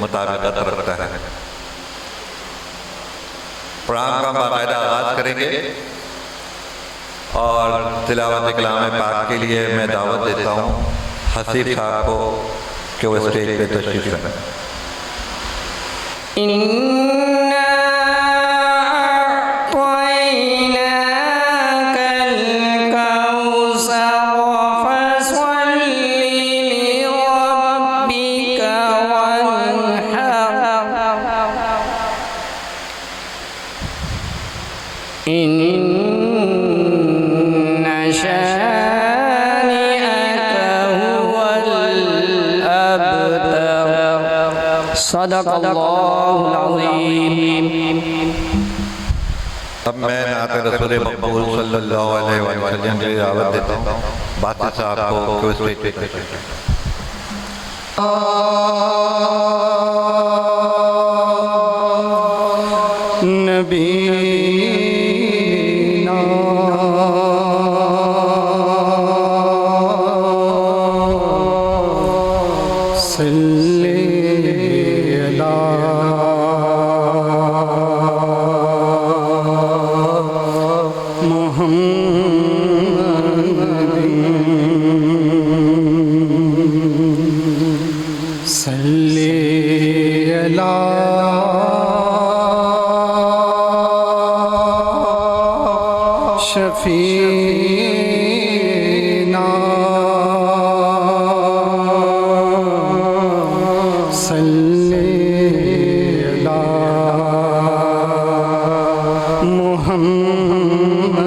مطابقت رکھتا ہے۔ پروگرام کا باقاعدہ آغاز کریں گے اور تلاوت کلام پاک کے لیے میں دعوت دیتا ہوں حسیب صاحب کو کہ وہ اسٹیج پہ تشریف لائیں۔ صدق اللہ العظیم۔ اب میں نعت رسول مقبول صلی اللہ علیہ وسلم کی دعوت دیتا ہوں باطل صاحب کو کہ وہ اسٹیج پہ تشریف لائیں۔ نبینا صلی شفینا صلی علی محمد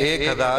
1000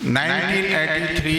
1983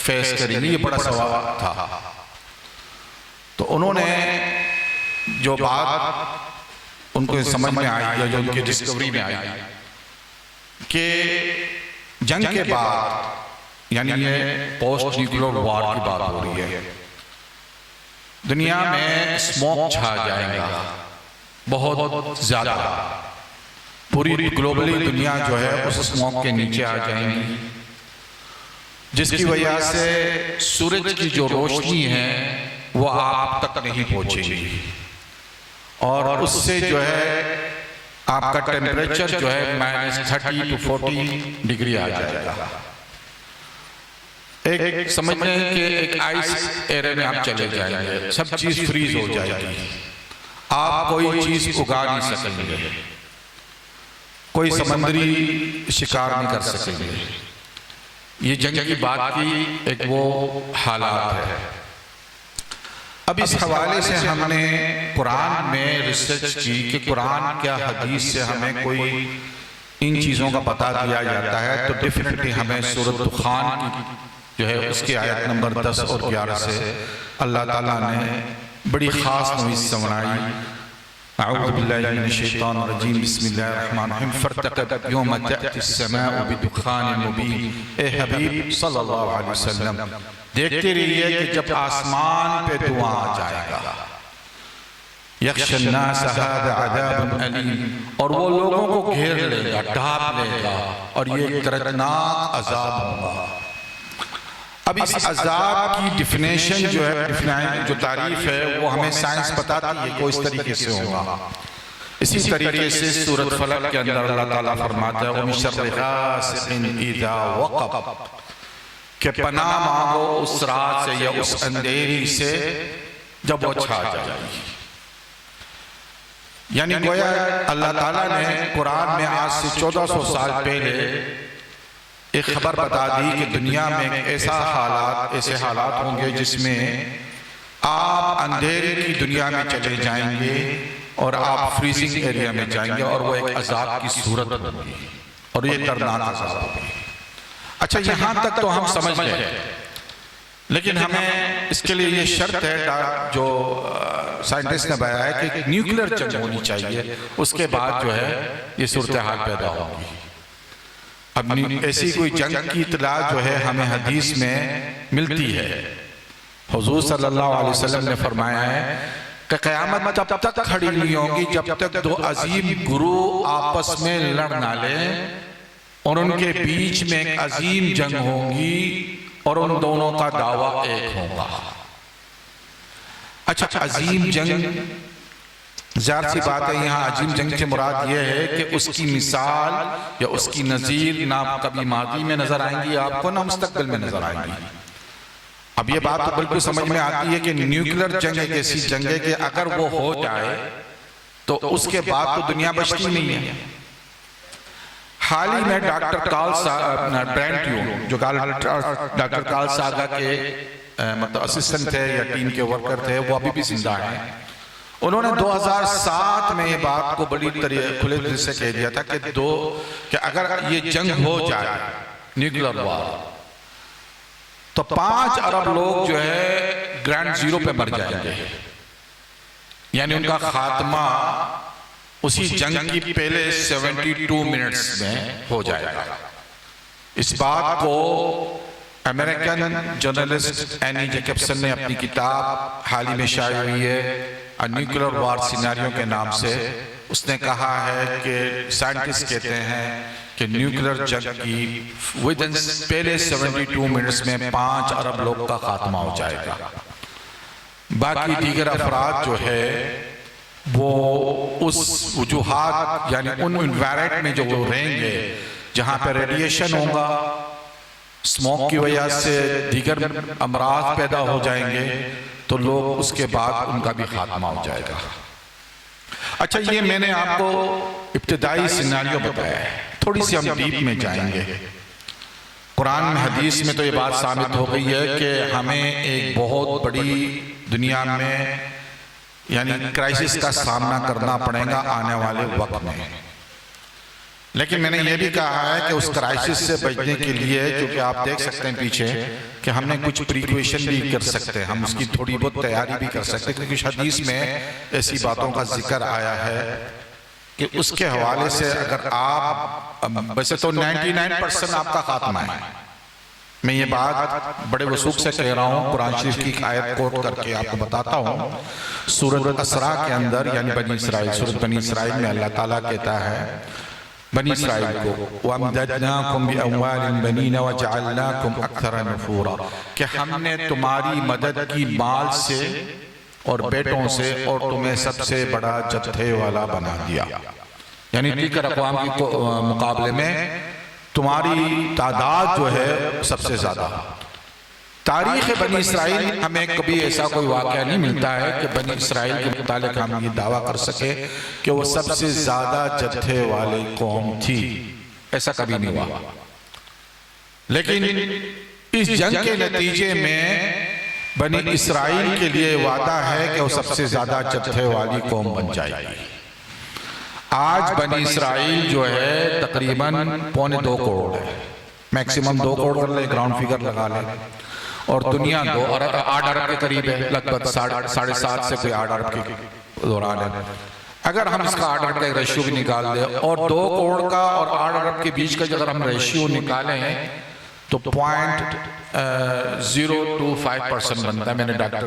فیس کریں گے، یہ بڑا سوال تھا۔ تو انہوں نے جو بات ان کو سمجھ میں آئی یا جو ان کی ڈسکوری میں آئی کہ جنگ کے بعد، یعنی یہ پوسٹ نیوکلیئر وار کی بات ہو رہی ہے، دنیا میں اسموک چھا جائے گا بہت زیادہ، پوری گلوبلی دنیا جو ہے اس اسموک کے نیچے آ جائیں گی، جس کی وجہ سے سورج کی جو روشنی ہے وہ آپ تک نہیں پہنچے گی، اور اس سے جو ہے آپ کا ٹیمپریچر جو ہے -30 to 40 ڈگری آ جائے گا۔ ایک سمجھتے ہیں کہ ایک آئس ایرے میں آپ چلے جائیں گے، سب چیز فریز ہو جائے گی، آپ کوئی چیز اگا نہیں سکیں گے، کوئی سمندری شکار نہیں کر سکیں گے۔ یہ جنگ کی بات کی ایک وہ حالات ہے۔ اب اس حوالے سے ہم نے قرآن میں ریسرچ کی کہ قرآن کیا حدیث سے ہمیں کوئی ان چیزوں کا پتہ دیا جاتا ہے، تو ڈیفینیٹلی ہمیں سورۃ دخان کی جو ہے اس کی آیت نمبر 10 اور 11 سے اللہ تعالیٰ نے بڑی خاص نویس سمجھائی۔ اعوذ باللہ من الشیطان الرجیم، بسم اللہ الرحمن الرحیم، فارتقب یوم تأتی السماء بدخان مبین۔ اے حبیب صلی اللہ علیہ وسلم دیکھتے رہیے کہ جب آسمان پہ دھواں آ جائے گا، یخشی الناس ھذا عذاب علیم، اور وہ لوگوں کو گھیر لے گا، ڈھانپ لے گا، اور یہ دردناک عذاب ہوگا۔ اب اس عذاب کی ڈیفینیشن جو ہے، جو تعریف ہے، وہ ہمیں سائنس بتاتی ہے کہ وہ اس طریقے سے ہوگا۔ اسی طریقے سے سورۃ فلق کے اندر اللہ تعالیٰ فرماتا ہے وَمِن شَرِّ غَاسِقٍ إِذَا وَقَبَ، کہ پناہ مانگو اس رات سے یا اس اندھیری سے جب وہ چھا جائے گی۔ یعنی گویا اللہ تعالیٰ نے قرآن میں آج سے 1400 سال پہلے ایک خبر بتا دی کہ دنیا میں ایسے حالات ہوں گے جس میں آپ اندھیرے کی دنیا میں چلے جائیں گے اور آپ فریزنگ ایریا میں جائیں گے، اور وہ ایک عذاب کی صورت ہوگی، اور یہ دردناک عذاب ہوگی۔ اچھا، یہاں تک تو ہم سمجھ گئے، لیکن ہمیں اس کے لیے یہ شرط ہے جو سائنٹسٹ نے بیان ہے کہ نیوکلیئر جنگ ہونی چاہیے، اس کے بعد جو ہے یہ صورتحال پیدا ہوگی۔ اب ایسی کوئی جنگ کی اطلاع جو ہے ہمیں حدیث میں ملتی ہے۔ حضور صلی اللہ علیہ وسلم نے فرمایا ہے کہ قیامت تب تک کھڑی نہیں ہوگی جب تک دو عظیم گروہ آپس میں لڑ نہ لیں، اور ان کے بیچ میں ایک عظیم جنگ ہوگی اور ان دونوں کا دعویٰ ایک ہوگا۔ اچھا، عظیم جنگ، ظاہر سی بات ہے یہاں عظیم جنگ سے مراد یہ ہے کہ اس کی مثال یا اس کی نظیر نہ کبھی ماضی میں نظر آئیں گی آپ کو، نہ مستقبل میں نظر آئیں گی۔ اب یہ بات تو بالکل سمجھ میں آتی ہے کہ نیوکلیئر جنگ ایک ایسی جنگ ہے کہ اگر وہ ہو جائے تو اس کے بعد تو دنیا بچتی نہیں ہے۔ حال ہی میں ڈاکٹر کارل برینٹیو، جو ڈاکٹر کارل ساگا کے مطلب اسسٹنٹ تھے یا ٹیم کے ورکر تھے، وہ ابھی بھی زندہ ہیں، انہوں نے 2007 میں یہ بات کو بڑی کھلے دل سے کہہ دیا تھا کہ اگر یہ جنگ ہو جائے نیوکلیئر وار، تو 5 ارب لوگ جو ہے گرانڈ زیرو پہ مر جائیں گے، یعنی ان کا خاتمہ اسی جنگ کی پہلے 72 منٹس میں ہو جائے گا۔ اس بات کو امریکن جرنلسٹ اینی جیکبسن نے اپنی کتاب حال ہی میں شائع ہوئی ہے نیوکلیئر وار سیناریو کے نام سے، اس نے کہا ہے کہ سائنٹسٹ کہتے ہیں کہ نیوکلیئر جنگ کی ودن پہلے 72 منٹس میں 5 ارب لوگ کا خاتمہ ہو جائے گا۔ باقی دیگر افراد جو ہے وہ اس وجوہات یعنی ان انوائرمنٹ میں جو وہ رہیں گے جہاں پہ ریڈیشن ہوگا، اسموک کی وجہ سے دیگر امراض پیدا ہو جائیں گے، تو لوگ اس کے بعد ان کا بھی خاتمہ ہو جائے گا۔ اچھا، یہ میں نے آپ کو ابتدائی سیناریو بتایا ہے، تھوڑی سی ہم ڈیپ میں جائیں گے۔ قرآن میں حدیث میں تو یہ بات ثابت ہو گئی ہے کہ ہمیں ایک بہت بڑی دنیا میں یعنی کرائسس کا سامنا کرنا پڑے گا آنے والے وقت میں۔ لیکن میں نے یہ بھی کہا ہے کہ اس کرائسس سے بچنے کے لیے، چونکہ آپ دیکھ سکتے ہیں پیچھے کہ ہم نے کچھ پریکویشن بھی کر سکتے ہیں، ہم اس کی تھوڑی بہت تیاری بھی کر سکتے ہیں، کیونکہ کچھ حدیث میں ایسی باتوں کا ذکر آیا ہے کہ اس کے حوالے سے اگر آپ، ویسے تو 99% آپ کا خاتمہ ہے، میں یہ بات بڑے وثوق سے کہہ رہا ہوں، قرآن شریف کی ایک آیت کوٹ کر کے آپ کو بتاتا ہوں، سورۃ اسراء کے اندر، یعنی بنی اسرائیل، سورۃ بنی اسرائیل میں اللہ تعالیٰ کہتا ہے بنی اسرائیل کو وَأَمْدَدْنَاكُمْ بِأَمْوَالٍ بَنِينَ وَجَعَلْنَاكُمْ أَكْثَرَ نُفُورًا، کہ ہم نے تمہاری مدد کی مال سے اور بیٹوں سے اور تمہیں سب سے بڑا جتھے والا بنا دیا، یعنی دیگر اقوام کے مقابلے میں تمہاری تعداد جو ہے سب سے زیادہ۔ تاریخ بنی اسرائیل ہمیں کبھی ایسا کوئی واقعہ نہیں ملتا ہے کہ بنی اسرائیل کے متعلق ہم یہ دعویٰ کر سکے کہ وہ سب سے زیادہ جتھے والی قوم تھی، ایسا کبھی نہیں ہوا۔ لیکن اس جنگ کے نتیجے میں بنی اسرائیل کے لیے وعدہ ہے کہ وہ سب سے زیادہ جتھے والی قوم بن جائے گی۔ آج بنی اسرائیل جو ہے تقریباً 2.25 کروڑ ہے، میکسیمم 2 کروڑ کر لے، گراؤنڈ فگر لگا لے، اور دنیا 8 ارب کے قریب ہے، لگ بھگ 7.5 سے کوئی 8 ارب کے دوران ہے۔ اگر ہم اس کا 8 ارب کا ایک ریشیو بھی نکال دیں اور 2 کروڑ کا اور 8 ارب کے بیچ کا اگر ہم ریشیو نکالیں تو 0.025% بنتا ہے۔ میں نے ڈاکٹر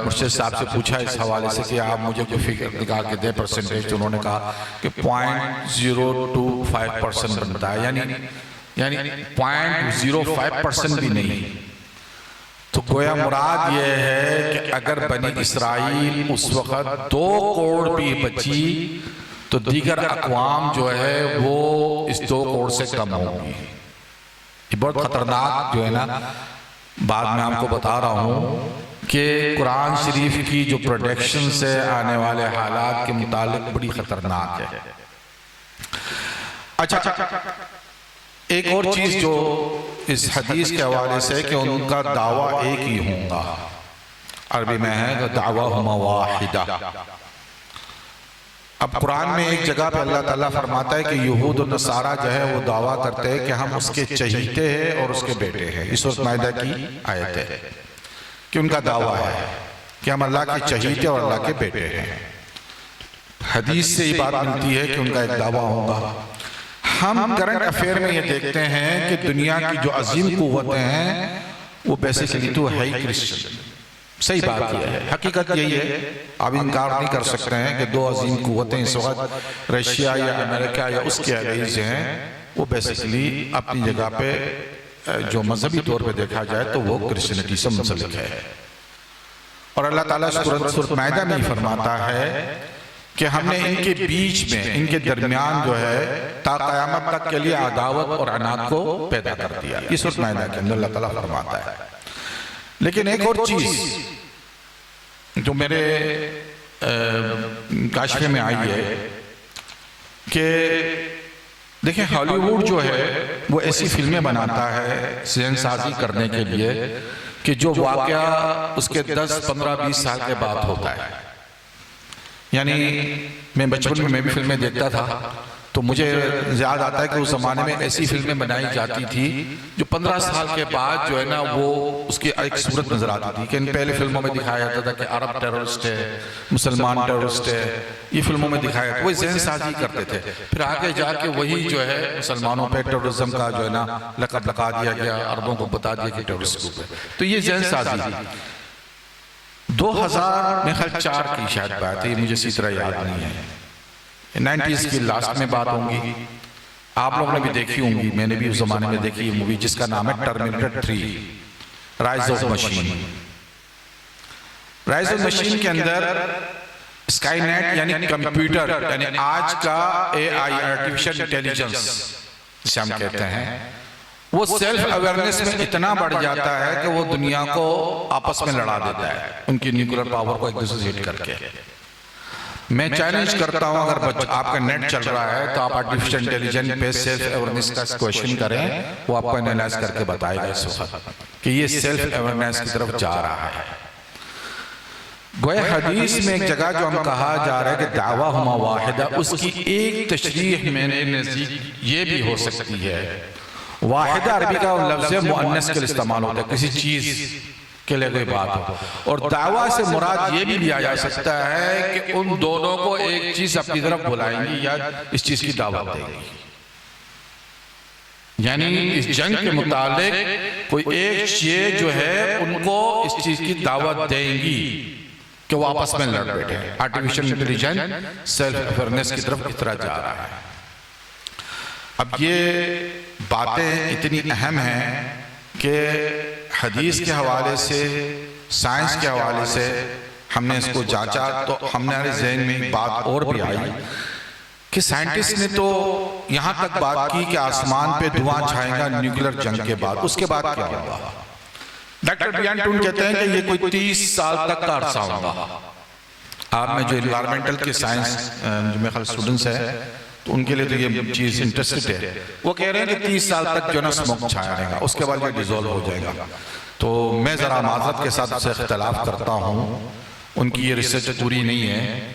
مرشد صاحب سے پوچھا اس حوالے سے کہ آپ مجھے کوئی فگر نکال کے دیں پرسنٹیج، تو انہوں نے کہا کہ 0.025% بنتا ہے، یعنی 0.05% بھی نہیں۔ تو گویا مراد یہ ہے کہ اگر بنی اسرائیل اس وقت 2 کروڑ بھی بچی تو دیگر اقوام جو ہے وہ اس 2 کروڑ سے کم ہوگی۔ یہ بہت خطرناک جو ہے نا، بعد میں آپ کو بتا رہا ہوں کہ قرآن شریف کی جو پروڈکشن سے آنے والے حالات کے متعلق بڑی خطرناک ہے۔ اچھا، ایک اور چیز جو اس حدیث کے حوالے سے کہ ان کا دعویٰ ایک ہی ہوں گا، عربی میں ہے کہ دعواہما واحدہ۔ اب قرآن میں ایک جگہ پہ اللہ تعالیٰ فرماتا ہے کہ یہود و نصارہ جو ہے وہ دعویٰ کرتے ہیں کہ ہم اس کے چہیتے ہیں اور اس کے بیٹے ہیں۔ اس سورۃ مائدہ کی آیت ہے کہ ان کا دعویٰ ہے کہ ہم اللہ کے چہیتے اور اللہ کے بیٹے ہیں۔ حدیث سے ہی بات ملتی ہے کہ ان کا ایک دعویٰ ہوگا۔ ہم کرنٹ افیئر میں یہ دیکھتے ہیں کہ دنیا کی جو عظیم قوتیں ہیں وہ بیسیکلی تو ہے ہی کرسچن۔ صحیح بات یہ ہے، حقیقت یہی ہے، آپ انکار نہیں کر سکتے ہیں کہ 2 عظیم قوتیں اس وقت رشیا یا امریکہ یا اس کے علیز ہیں، وہ بیسیکلی اپنی جگہ پہ جو مذہبی طور پہ دیکھا جائے تو وہ کرسچنٹی سے منسلک ہے۔ اور اللہ تعالیٰ سورۃ مائدہ میں فرماتا ہے کہ ہم نے ان کے بیچ میں، ان کے درمیان جو ہے تا قیامت تک کے لیے عداوت اور عناد کو پیدا کر دیا۔ یہ سورۃ مائدہ کے اندر اللہ تعالیٰ فرماتا ہے۔ لیکن ایک اور چیز جو میرے کاشفے میں آئی ہے کہ دیکھیں ہالی ووڈ جو ہے وہ ایسی فلمیں بناتا ہے ذہن سازی کرنے کے لیے کہ جو واقعہ اس کے 10 15 20 سال کے بعد ہوتا ہے۔ یعنی میں بچپن میں بھی فلمیں دیکھتا تھا تو مجھے یاد آتا ہے کہ اس زمانے میں ایسی فلمیں بنائی جاتی تھی جو 15 سال کے بعد جو ہے نا وہ اس کی ایک صورت نظر آتی تھی کہ ان پہلے فلموں میں دکھایا جاتا تھا کہ عرب ٹیررسٹ ہے، مسلمان ٹیررسٹ ہے، یہ فلموں میں دکھایا جاتا، وہ ذہن سازی کرتے تھے۔ پھر آگے جا کے وہی جو ہے مسلمانوں پہ ٹیررزم کا جو ہے نا لقب لگا دیا گیا، عربوں کو بتا دیا کہ ٹیررسٹ گروپ ہے۔ تو یہ ذہن سازی تھی۔ 2004 کی شاید بات ہے، مجھے اسی طرح یاد نہیں ہے، 90s کی لاسٹ میں بات ہوں گی، آپ لوگوں نے بھی دیکھی ہوں گی، میں نے بھی اس زمانے میں دیکھی مووی جس کا نام ہے terminator 3 rise of machine. Rise of machine کے اندر اسکائی نیٹ یعنی کمپیوٹر، یعنی آج کا AI آرٹیفیشل انٹیلیجنس جسے ہم کہتے ہیں، وہ سیلف اویرنس میں اتنا بڑھ جاتا ہے کہ وہ دنیا کو آپس میں لڑا دیتا ہے، ان کی نیوکلر پاور کو ایک دوسرے سے ہٹ کر کے۔ میں چیلنج کرتا ہوں اگر آپ کا نیٹ چل رہا ہے تو آپ آرٹیفیشل انٹیلیجنس پہ سیلف اویرنس کا کویشچن کریں، وہ آپ کو انالائز کر کے بتائے گا اس وقت کہ یہ سیلف اویرنس کی طرف جا رہا ہے۔ گویا حدیث میں ایک جگہ جو ہم کہا جا رہا ہے کہ دعواہما واحدہ، اس کی ایک تشریح میں نے نزدیک یہ بھی ہو سکتی ہے. واحدہ عربی کا لفظ مؤنث کے لیے استعمال ہوتا ہے، کسی چیز کے لیے کوئی بات ہو. اور دعویٰ سے مراد یہ بھی لیا جا سکتا ہے کہ ان دونوں کو ایک چیز اپنی طرف بلائیں گی یا اس چیز کی دعوت دیں گی. یعنی اس جنگ کے متعلق کوئی ایک چیز جو ہے ان کو اس چیز کی دعوت دیں گی کہ وہ آپس میں لڑ بیٹھے. آرٹیفیشل انٹیلیجنس سیلف اویئرنیس کی طرف کس طرح جا رہا ہے. اب یہ باتیں اتنی اہم ہیں کہ حدیث کے حوالے سے، سائنس کے حوالے سے ہم نے اس کو جانچا تو ہمارے ذہن میں ایک بات اور بھی آئی کہ سائنٹسٹ نے تو یہاں تک بات کی کہ آسمان پہ دھواں چھائے گا نیوکلر جنگ کے بعد. اس کے بعد کیا ہوگا؟ ڈاکٹر بیان ٹون کہتے ہیں کہ یہ کوئی 30 سال تک کا عرصہ ہوگا. آپ میں جو انوائرمنٹل کے سائنس جو میرے خیال اسٹوڈنٹس ہے تو ان کے لیے تو یہ چیز انٹرسٹڈ ہے. وہ کہہ رہے ہیں کہ 30 سال تک جو نا سموک چھایا رہے گا، اس کے بعد یہ ڈیزولو ہو جائے گا. تو میں ذرا معذرت کے ساتھ اسے اختلاف کرتا ہوں، ان کی یہ ریسرچ پوری نہیں ہے.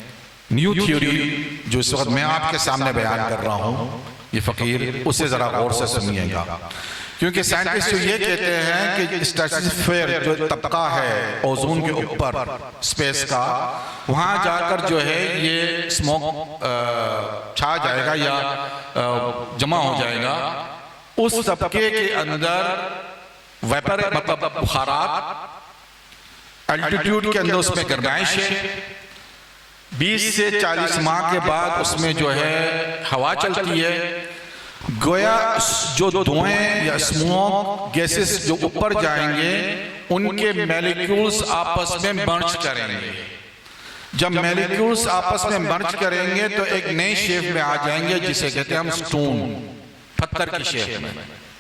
نیو تھیوری جو اس وقت میں آپ کے سامنے بیان کر رہا ہوں یہ فقیر، اسے ذرا غور سے سنیے گا. کیونکہ سائنٹسٹ یہ کہتے ہیں کہ اسٹریٹوسفیئر جو طبقہ ہے اوزون کے اوپر اسپیس کا، وہاں جا کر جو ہے یہ اسموک چھا جائے گا یا جمع ہو جائے گا. اس طبقے کے اندر ویپر مطلب بخارات، الٹیٹیوڈ کے اندر اس میں گرمائش ہے. 20 سے 40 ماہ کے بعد اس میں جو ہے ہوا چلتی ہے. گویا جو دھوئیں یا اسموک گیسز جو اوپر جائیں گے ان کے میلیکیولز آپس میں مرج کریں گے. جب میلیکیولز آپس میں مرج کریں گے تو ایک نئی شیپ میں آ جائیں گے جسے کہتے ہیں ہم سٹون، پتھر کی شیپ میں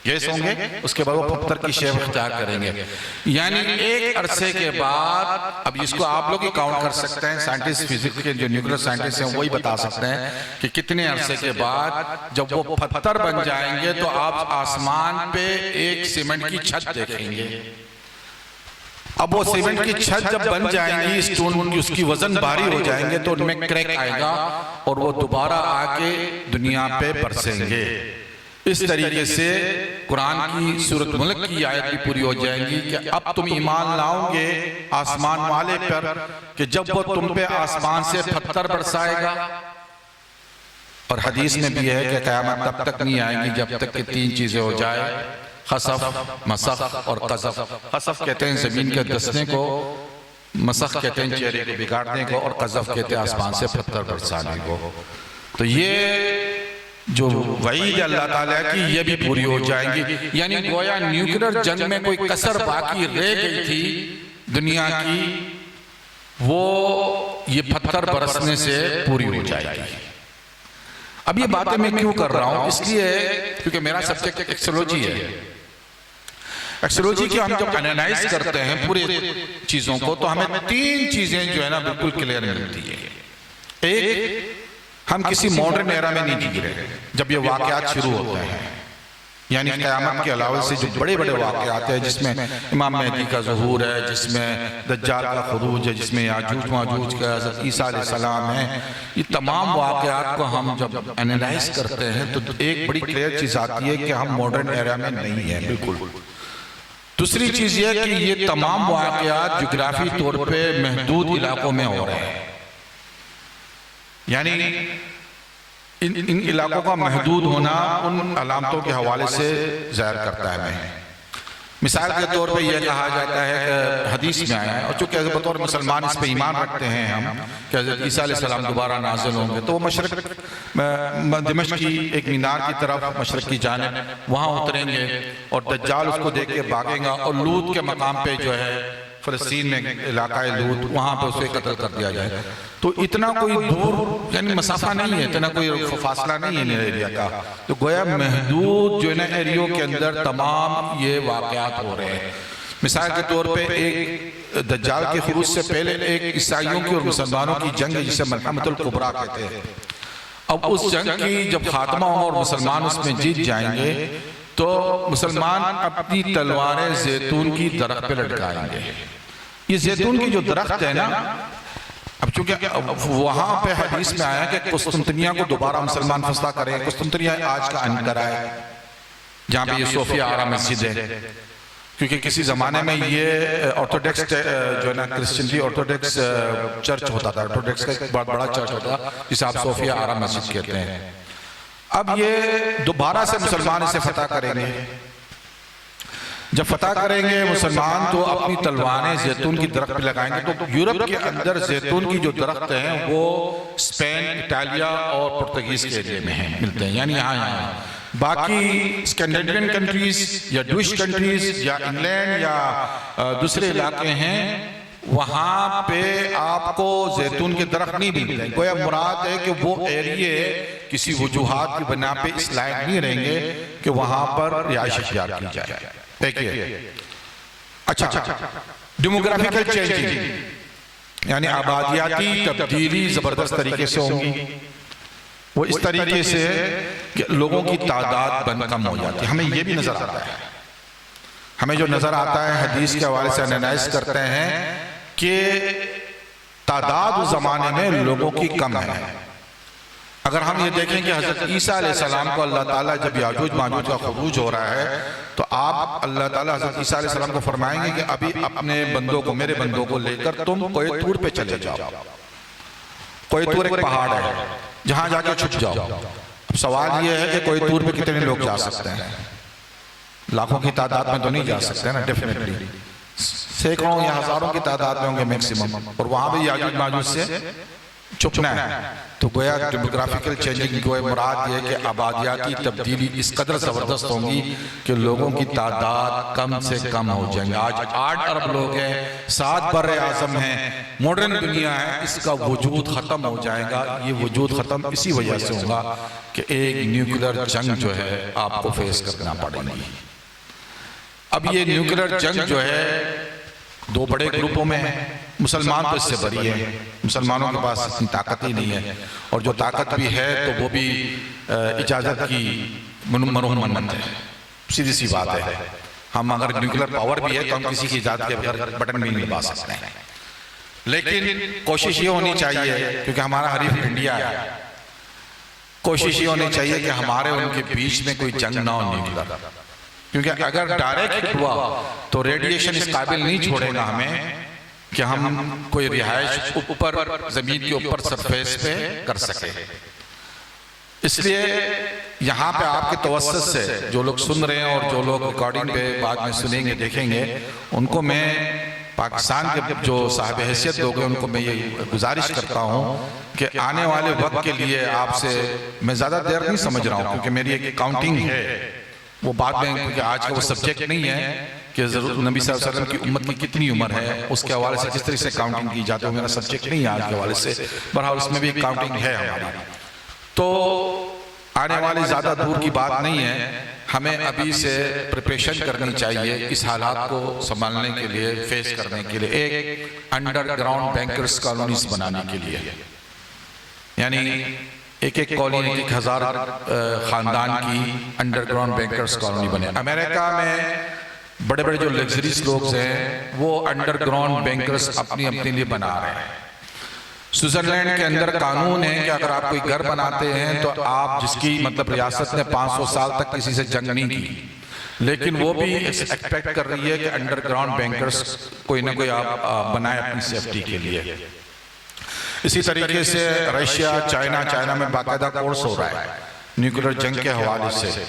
گیس ہوں گے. اس کے بعد وہ پتھر کی شیپ اختیار کریں گے. یعنی ایک عرصے کے بعد، اب اس کو آپ لوگ ہی کاؤنٹ کر سکتے ہیں، سائنٹسٹ فزکس کے جو نیوکلیر سائنٹسٹ ہیں وہی بتا سکتے ہیں کہ کتنے عرصے کے بعد جب وہ پتھر بن جائیں گے تو آپ آسمان پہ ایک سیمنٹ کی چھت دیکھیں گے. اب وہ سیمنٹ کی چھت جب بن جائیں گی، اسٹون اس کی وزن بھاری ہو جائیں گے تو ان میں کریک آئے گا اور وہ دوبارہ آ کے دنیا پہ برسیں گے. اس طریقے سے قرآن کی سورۃ ملک کی آیت بھی پوری ہو جائیں گی کہ اب تم ایمان لاؤ گے آسمان والے پر کہ جب وہ تم پہ آسمان سے پتھر برسائے گا. اور حدیث میں بھی ہے کہ قیامت تب تک نہیں آئے گی جب تک کہ 3 چیزیں ہو جائے: خسف، مسخ اور قذف. خسف کہتے ہیں زمین کے دسنے کو، مسخ کہتے ہیں چہرے کو بگاڑنے کو، اور قذف کہتے ہیں آسمان سے پتھر برسانے کو. تو یہ جو وعید اللہ تعالیٰ کی یہ بھی پوری ہو جائیں گی. یعنی گویا نیوکلر جنگ میں کوئی کسر باقی رہ گئی تھی دنیا کی، وہ یہ پتھر برسنے سے پوری ہو جائے گی. اب یہ باتیں میں کیوں کر رہا ہوں؟ اس لیے کیونکہ میرا سبجیکٹ ایکسولوجی ہے. ایکسولوجی کی ہم جب انالائز کرتے ہیں پورے چیزوں کو تو ہمیں 3 چیزیں جو ہے نا بالکل کلیئر ملتی ہیں. ایک، ہم کسی ماڈرن ایرا میں نہیں جی رہے جب یہ واقعات شروع ہوتے ہیں. یعنی قیامت کے علاوہ سے جو بڑے بڑے واقعات ہیں جس میں امام مہدی کا ظہور ہے، جس میں دجال کا خروج ہے، جس میں یاجوج ماجوج کا، حضرت عیسیٰ علیہ السلام ہے، یہ تمام واقعات کو ہم جب انالائز کرتے ہیں تو ایک بڑی کلیئر چیز آتی ہے کہ ہم ماڈرن ایرا میں نہیں ہیں بالکل. دوسری چیز یہ ہے کہ یہ تمام واقعات جغرافی طور پہ محدود علاقوں میں ہو رہے ہیں. یعنی ان علاقوں کا محدود ہونا ان علامتوں کے حوالے سے ظاہر کرتا ہے. میں مثال کے طور پہ یہ کہا جاتا ہے کہ حدیث میں آیا ہے، اور چونکہ بطور مسلمان اس پہ ایمان رکھتے ہیں ہم کہ حضرت عیسیٰ علیہ السلام دوبارہ نازل ہوں گے، تو وہ مشرق دمشق کی ایک مینار کی طرف مشرق کی جانب وہاں اتریں گے اور دجال اس کو دیکھ کے بھاگیں گا، اور لوط کے مقام پہ جو ہے فلسطین میں علاقہ لوط، وہاں پہ اسے قتل کر دیا جائے. تو اتنا کوئی دور یعنی مسافہ نہیں ہے، اتنا کوئی فاصلہ نہیں ہے ایریا کا. تو گویا محدود جو ہے نا ایریوں کے اندر تمام یہ واقعات ہو رہے ہیں. مثال کے طور پہ ایک دجال کے خروج سے پہلے ایک عیسائیوں کی اور مسلمانوں کی جنگ ہے جسے ملحمۃ الکبریٰ کہتے ہیں. اب اس جنگ کی جب خاتمہ ہو اور مسلمان اس میں جیت جائیں گے تو مسلمان اپنی تلواریں زیتون کی درخت پہ لٹکائیں گے. یہ زیتون کی جو درخت ہے نا، اب چونکہ وہاں پہ حدیث میں آیا کہ قسطنطنیہ کو دوبارہ مسلمان فستا کریں. قسطنطنیہ آج کا انقرہ ہے جہاں پہ یہ صوفیہ آرا مسجد ہے، کیونکہ کسی زمانے میں یہ آرتھوڈکس جو ہے نا کرسچنلی آرتھوڈکس چرچ ہوتا تھا، آرتھوڈکس کا ایک بہت بڑا چرچ ہوتا تھا جسے آپ صوفیہ آرا مسجد کہتے ہیں. اب یہ دوبارہ سے مسلمان اسے فتح کریں گے. جب فتح کریں گے مسلمان تو اپنی تلواریں زیتون کی درخت پہ لگائیں گے. تو یورپ کے اندر زیتون کی جو درخت ہیں وہ اسپین، اٹالیا اور پرتگیز کے ایریا میں ہیں، ملتے ہیں، یعنی یہاں. باقی اسکینڈینیوین کنٹریز یا ڈوئش کنٹریز یا انگلینڈ یا دوسرے علاقے ہیں، وہاں پہ آپ کو زیتون کے درخت نہیں ملتے. گویا مراد ہے کہ وہ ایریے کسی وجوہات کی بنا پہ اس لائق نہیں رہیں گے کہ وہاں پر رہائش اختیار کی جائے. دیکھیے، اچھا ڈیموگرافیکل چینجنگ یعنی آبادیاتی تبدیلی زبردست طریقے سے ہوں گی. وہ اس طریقے سے کہ لوگوں کی تعداد کم ہو جاتی ہے. ہمیں یہ بھی نظر آتا ہے، ہمیں جو نظر آتا ہے حدیث کے حوالے سے انالائز کرتے ہیں کہ تعداد اس زمانے میں لوگوں کی کم ہے. اگر ہم یہ دیکھیں کہ حضرت عیسیٰ علیہ السلام کو اللہ تعالیٰ جب یاجوج ماجوج کا خروج ہو رہا ہے تو آپ اللہ تعالیٰ حضرت عیسیٰ علیہ السلام کو فرمائیں گے کہ ابھی اپنے بندوں کو، میرے بندوں کو لے کر تم کوئی طور پہ چلے جاؤ. کوئی طور ایک پہاڑ ہے جہاں جا کے چھپ جاؤ. اب سوال یہ ہے کہ کوئی طور پہ کتنے لوگ جا سکتے ہیں؟ لاکھوں کی تعداد میں تو نہیں جا سکتے نا، ڈیفینیٹلی سینکڑوں یا ہزاروں کی تعداد میں ہوں گے میکسیمم، اور وہاں بھی یاجوج ماجوج سے چھپنا ہے. تو گویا ڈیموگرافیکل چینجنگ گویا مراد یہ کہ آبادیاتی تبدیلی اس قدر زبردست ہوں گی کہ لوگوں کی تعداد کم سے کم ہو جائیں گے. آج 8 ارب لوگ ہیں، 7 بر اعظم ہیں، ماڈرن دنیا ہے، اس کا وجود ختم ہو جائے گا. یہ وجود ختم اسی وجہ سے ہوگا کہ ایک نیوکلر جنگ جو ہے آپ کو فیس کرنا پڑے گی. اب یہ نیوکلر جنگ جو ہے 2 بڑے گروپوں میں ہے. مسلمان تو اس سے بری ہے، مسلمانوں کے پاس اتنی طاقت ہی نہیں ہے، اور جو طاقت بھی ہے تو وہ بھی اجازت کی منت ہے. سیدھی سی بات ہے، ہم اگر نیوکلر پاور بھی ہے تو ہم کسی کی اجازت کے بغیر بٹن بھی نہیں دبا سکتے ہیں. لیکن کوشش یہ ہونی چاہیے، کیونکہ ہمارا حریف انڈیا ہے، کوشش یہ ہونی چاہیے کہ ہمارے ان کے بیچ میں کوئی جنگ نہ ہو نیوکلر. کیونکہ اگر ڈائریکٹ ہوا تو ریڈیشن اس قابل نہیں چھوڑے گا ہمیں کہ ہم کوئی رہائش اوپر زمین کے اوپر سرفیس پہ کر سکے. اس لیے یہاں پہ آپ کے توسط سے جو لوگ سن رہے ہیں اور جو لوگ ریکارڈنگ پہ بعد میں سنیں گے دیکھیں گے، ان کو میں پاکستان کے جو صاحب حیثیت لوگ ہیں ان کو میں یہ گزارش کرتا ہوں کہ آنے والے وقت کے لیے آپ سے میں زیادہ دیر نہیں سمجھ رہا ہوں، کیونکہ میری ایک کاؤنٹنگ ہے وہ بعد میں، کیونکہ آج کا وہ سبجیکٹ نہیں ہے کہ نبی صلی اللہ علیہ وسلم کی امت کی کتنی عمر ہے، اس کے حوالے سے جس طرح سے کاؤنٹنگ کی جاتی ہے، میرا سبجیکٹ نہیں ہے آج کے حوالے سے. بہرحال اس میں بھی ایک کاؤنٹنگ ہے ہماری. تو آنے والی زیادہ دور کی بات نہیں ہے، ہمیں ابھی سے پریپریشن کرنی چاہیے اس حالات کو سنبھالنے کے لیے، فیس کرنے کے لیے، ایک انڈر گراؤنڈ بینکرز کالونیز بنانے کے لیے. یعنی ایک کالونی 1000 خاندان کی انڈر گراؤنڈ بینکرز کالونی بنے. امریکہ میں بڑے بڑے جو لگزریز لوگ ہیں وہ انڈر گراؤنڈ بینکرز اپنی لیے بنا رہے ہیں. سوئٹزرلینڈ کے اندر قانون ہے کہ اگر آپ کوئی گھر بناتے ہیں تو آپ جس کی مطلب ریاست نے 500 سال تک کسی سے جنگ نہیں کی، لیکن وہ بھی ایکسپیکٹ کر رہی ہے کہ انڈر گراؤنڈ بینکرز کوئی نہ کوئی آپ بنائے اپنی سیفٹی کے لیے. اسی طریقے سے رشیا، چائنا میں باقاعدہ کورس ہو رہا ہے نیوکلر جنگ کے حوالے سے.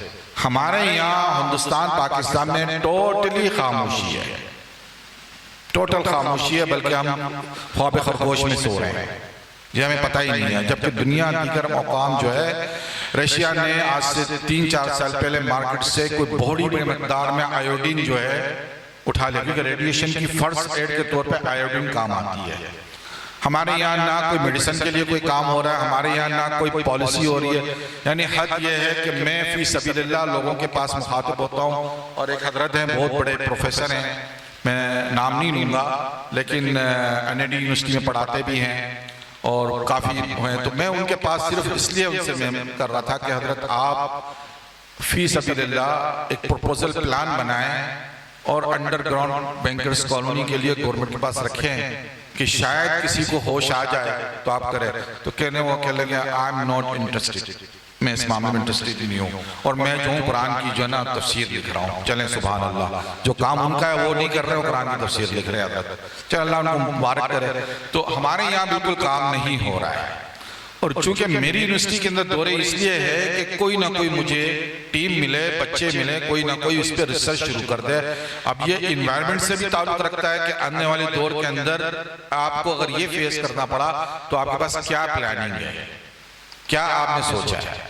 ہمارے یہاں ہندوستان پاکستان میں ٹوٹلی خاموشی ہے، ٹوٹل خاموشی ہے، بلکہ ہم خواب خرگوش میں سو رہے ہیں، یہ ہمیں پتہ ہی نہیں ہے. جبکہ دنیا دیگر مقام جو ہے، رشیا نے آج سے 3-4 سال پہلے مارکیٹ سے کوئی بہت بڑی مقدار میں آیوڈین جو ہے اٹھا لیا، کیونکہ ریڈیشن کی فرسٹ ایڈ کے طور پہ آیوڈین کام آتی ہے. ہمارے یہاں نہ کوئی میڈیسن کے لیے کوئی کام ہو رہا ہے، ہمارے یہاں نہ کوئی پالیسی ہو رہی ہے. یعنی حد یہ ہے کہ میں فی سبیل اللہ لوگوں کے پاس مخاطب ہوتا ہوں، اور ایک حضرت ہیں بہت بڑے پروفیسر ہیں، میں نام نہیں لوں گا، لیکن NID یونیورسٹی میں پڑھاتے بھی ہیں اور کافی ہیں. تو میں ان کے پاس صرف اس لیے ان سے میں کر رہا تھا کہ حضرت آپ فی سبیل اللہ ایک پروپوزل پلان بنائیں اور انڈر گراؤنڈ بینکرز کالونی کے لیے گورنمنٹ کے پاس رکھے ہیں کہ شاید کسی کو ہوش آ جائے تو آپ کریں، تو کہنے وہ کہہ لگے آئی ایم ناٹ انٹرسٹڈ، میں اس معاملے میں انٹرسٹڈ ہی نہیں ہوں، اور میں جو ہوں قرآن کی جو ہے نا تفسیر لکھ رہا ہوں۔ چلیں سبحان اللہ، جو کام ان کا ہے وہ نہیں کر رہے، وہ قرآن کی تفسیر لکھ رہے ہیں، چل اللہ ان کو مبارک کرے۔ تو ہمارے یہاں بالکل کام نہیں ہو رہا ہے، اور چونکہ میری یونیورسٹی کے اندر دورے اس لیے ہے کہ کوئی نہ کوئی مجھے ٹیم ملے، بچے ملے، کوئی نہ کوئی اس پہ ریسرچ شروع کر دے۔ اب یہ انوائرمنٹ سے بھی تعلق رکھتا ہے کہ آنے والے دور کے اندر آپ کو اگر یہ فیس کرنا پڑا تو آپ کے پاس کیا پلاننگ ہے، کیا آپ نے سوچا ہے،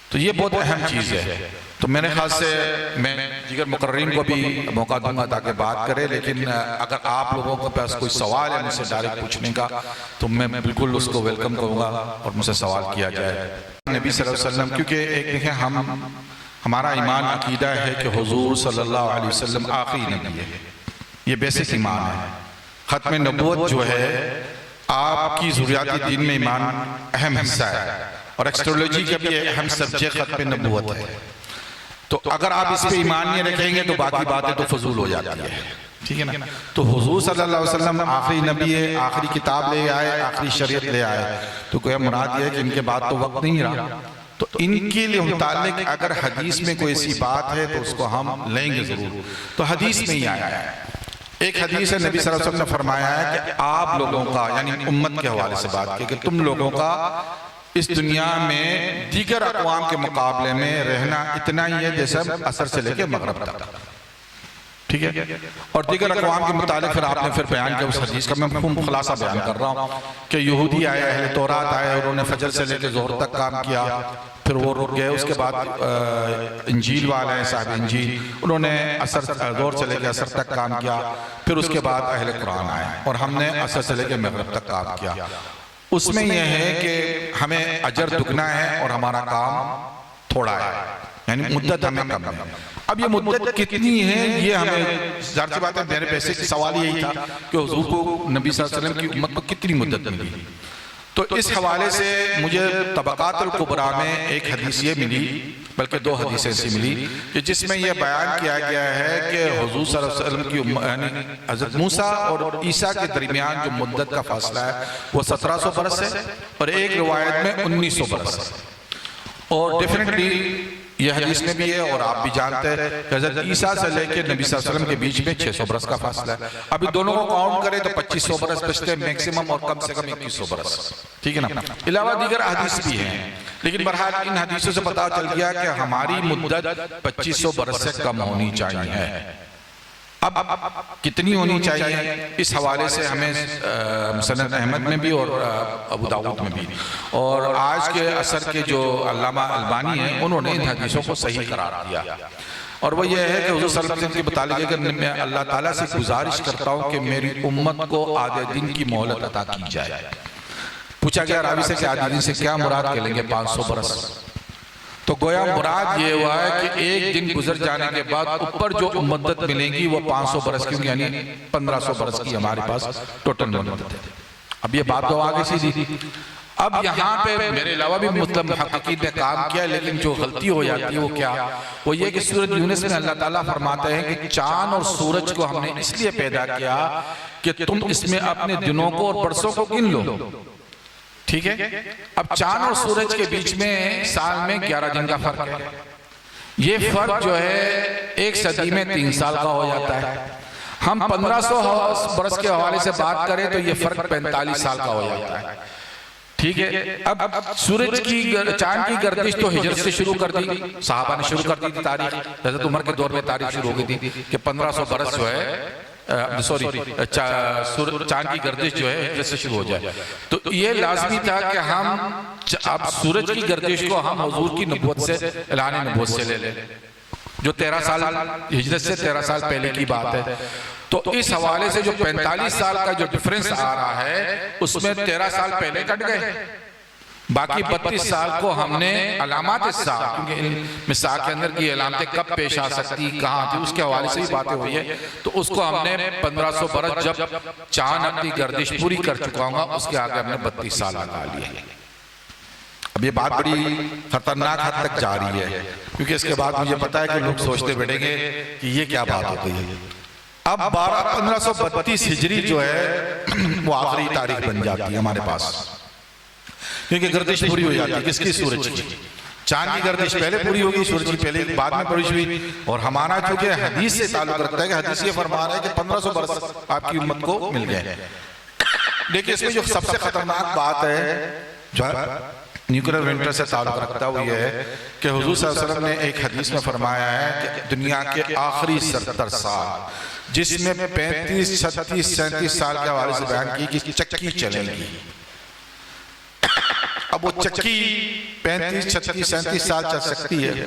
تو یہ بہت اہم چیز ہے۔ تو میرے خیال سے میں دیگر مقررین کو بھی موقع دوں گا تاکہ بات کرے، لیکن اگر آپ لوگوں کے پاس کوئی سوال ہے مجھ سے ڈائریکٹ پوچھنے کا تو میں بالکل اس کو ویلکم کروں گا اور مجھ سے سوال کیا جائے۔ نبی صلی اللہ علیہ وسلم، کیونکہ ایک دیکھیں ہمارا ایمان عقیدہ ہے کہ حضور صلی اللہ علیہ وسلم آخری نبی ہے، یہ بیسک ایمان ہے۔ ختم نبوت جو ہے آپ کی ضروریاتی دین میں ایمان اہم حصہ ہے، اور ایکسٹرولوجی کا بھی اہم سبجیکٹ ختم نبوت ہے۔ تو اگر آپ اس پہ ایمان نہیں رکھیں گے تو باقی باتیں تو فضول ہو جاتی ہے، ٹھیک ہے نا۔ تو حضور صلی اللہ علیہ وسلم آخری نبی ہے، آخری کتاب لے آئے، آخری شریعت لے آئے، تو کوئی مراد یہ ہے کہ ان کے بعد تو وقت نہیں رہا، تو ان کے لیے متعلق اگر حدیث میں کوئی ایسی بات ہے تو اس کو ہم لیں گے ضرور۔ تو حدیث میں ہی آیا ہے، ایک حدیث ہے نبی صلی اللہ علیہ وسلم نے فرمایا ہے کہ آپ لوگوں کا، یعنی امت کے حوالے سے بات کی کہ تم لوگوں کا اس دنیا میں دیگر اقوام کے مقابلے میں رہنا اتنا ہی ہے جیسے عصر سے لے کے مغرب تک، ٹھیک ہے۔ اور دیگر اقوام کے متعلق پھر آپ نے پھر بیان کیا اس حدیث کا، میں مفہوم خلاصہ بیان کر رہا ہوں کہ یہودی آئے، اہل تورات آئے، انہوں نے فجر سے لے کے ظہر تک کام کیا، پھر وہ رک گئے۔ اس کے بعد انجیل والے ہیں، صاحب انجیل، انہوں نے ظہر سے لے کے عصر تک کام کیا، پھر اس کے بعد اہل قرآن آئے، اور ہم نے عصر سے لے کے مغرب تک کام کیا۔ اس میں یہ ہے کہ ہمیں اجر دگنا ہے اور ہمارا کام تھوڑا ہے، یعنی مدت ہمیں کم ہے۔ اب یہ مدت کتنی ہے یہ ہمیں ظاہر سی بات ہے، میرے بیسک سوال یہی تھا کہ حضور کو نبی صلی اللہ علیہ وسلم کی امت کو کتنی مدت ملی۔ تو اس حوالے سے مجھے طبقات الکبریٰ میں ایک حدیث یہ ملی، بلکہ دو حدیثیں ایسی ملی کہ جس میں یہ بیان کیا گیا ہے کہ حضور صلی اللہ علیہ وسلم کی یعنی حضرت موسیٰ اور عیسیٰ کے درمیان جو مدت کا فاصلہ ہے وہ 1700 برس ہے، اور ایک روایت میں 1900 برس ہے۔ اور ڈیفینیٹلی یہ حدیث میں بھی ہے اور آپ بھی جانتے ہیں کہ حضرت عیسیٰ سے لے کے نبی صلی اللہ علیہ وسلم کے بیچ میں 600 برس کا فاصلہ ہے۔ ابھی دونوں کو کاؤنٹ کریں تو 2500 برس بچتے ہیں میکسیمم، اور کم سے کم 2100 برس، ٹھیک ہے نا۔ علاوہ دیگر حدیث بھی ہیں، لیکن بہرحال ان حدیثوں سے پتہ چل گیا کہ ہماری مدت 2500 برس سے کم ہونی چاہیے۔ اب کتنی ہونی چاہیے اس حوالے سے ہمیں مسند احمد میں بھی اور ابو داؤد میں بھی، اور آج کے عصر کے جو علامہ البانی ہیں انہوں نے ان حدیثوں کو صحیح قرار دیا، اور وہ یہ ہے کہ حضور صلی اللہ علیہ وسلم کے متعلق کہ میں اللہ تعالیٰ سے گزارش کرتا ہوں کہ میری امت کو آدھے دن کی مہلت عطا کی جائے۔ پوچھا گیا راوی سے کہ آدھے دن سے کیا مراد، کہہ لیں گے 500 برس۔ تو گویا مراد یہ ہوا ہے کہ ایک دن گزر جانے کے بعد اوپر جو مدت ملیں گی وہ 500 برس کی، یعنی 1500 برس کی ہمارے پاس ٹوٹل مدت ہے۔ اب یہ بات تو آگے سیدھی۔ اب یہاں پہ میرے علاوہ بھی مطلب محققین نے کام کیا، لیکن جو غلطی ہو جاتی ہے وہ کیا، وہ یہ کہ سورۃ یونس میں اللہ تعالیٰ فرماتے ہیں کہ چاند اور سورج کو ہم نے اس لیے پیدا کیا کہ تم اس میں اپنے دنوں کو اور برسوں کو گن لو، ٹھیک ہے۔ اب چاند اور سورج کے بیچ میں سال میں 11 دن کا فرق ہے، یہ فرق جو ہے 1 صدی میں 3 سال کا ہو جاتا ہے۔ ہم 1500 برس کے حوالے سے بات کریں تو یہ فرق 45 سال کا ہو جاتا ہے، ٹھیک ہے۔ اب سورج کی چاند کی گردش تو ہجرت سے شروع کر دی، صحابہ نے شروع کر دی تھی تاریخ، حضرت عمر کے دور میں تاریخ شروع ہو گئی تھی کہ 1500 برس جو ہے چاند کی گردش جو ہے ہجرت سے شروع ہو جائے۔ تو یہ لازمی تھا کہ ہم اب سورج کی گردش کو ہم حضور کی نبوت سے، اعلان نبوت سے لے لیں، جو 13 سال ہجرت سے 13 سال پہلے کی بات ہے۔ تو اس حوالے سے جو 45 سال کا جو ڈیفرنس آ رہا ہے اس میں 13 سال پہلے کٹ گئے، باقی 32 سال کو ہم نے علامات الساعہ، کیونکہ مساء کے اندر کی علامتیں کب پیش آ سکتی کہاں تھی اس کے حوالے سے بھی باتیں ہوئی ہے، تو اس کو ہم نے 1500 برس جب چاند اپنی گردش پوری کر چکا ہوں گا اس کے آگے ہم نے 32 سال لگا لیے۔ اب یہ بات بڑی خطرناک حد تک جا رہی ہے، کیونکہ اس کے بعد مجھے پتا ہے کہ لوگ سوچتے بیٹھیں گے کہ یہ کیا بات ہوتی ہے۔ اب 1532 ہجری جو ہے وہ آخری تاریخ بن جاتی ہے ہمارے پاس، کیونکہ گردش پوری ہو جاتی ہے کس کی؟ سورج کی۔ چاند کی گردش پہلے پوری ہوگی، سورج کی پہلے بعد میں پوری ہوئی، اور ہمارا چونکہ حدیث سے تعلق رکھتا ہے کہ حدیث یہ فرما رہا ہے کہ 1500 برس آپ کی امت کو مل گئے۔ لیکن اس میں جو سب سے خطرناک بات ہے جو نیوکلر ونٹر سے تعلق رکھتا ہوئی ہے کہ حضور صلی اللہ علیہ وسلم نے ایک حدیث میں فرمایا ہے کہ دنیا کے آخری 70 سال جس میں 35 36 37 سال کے حوالے سے بیان کی کہ چکی چلے گی۔ اب وہ چکی 35 36 37 سال چل سکتی ہے،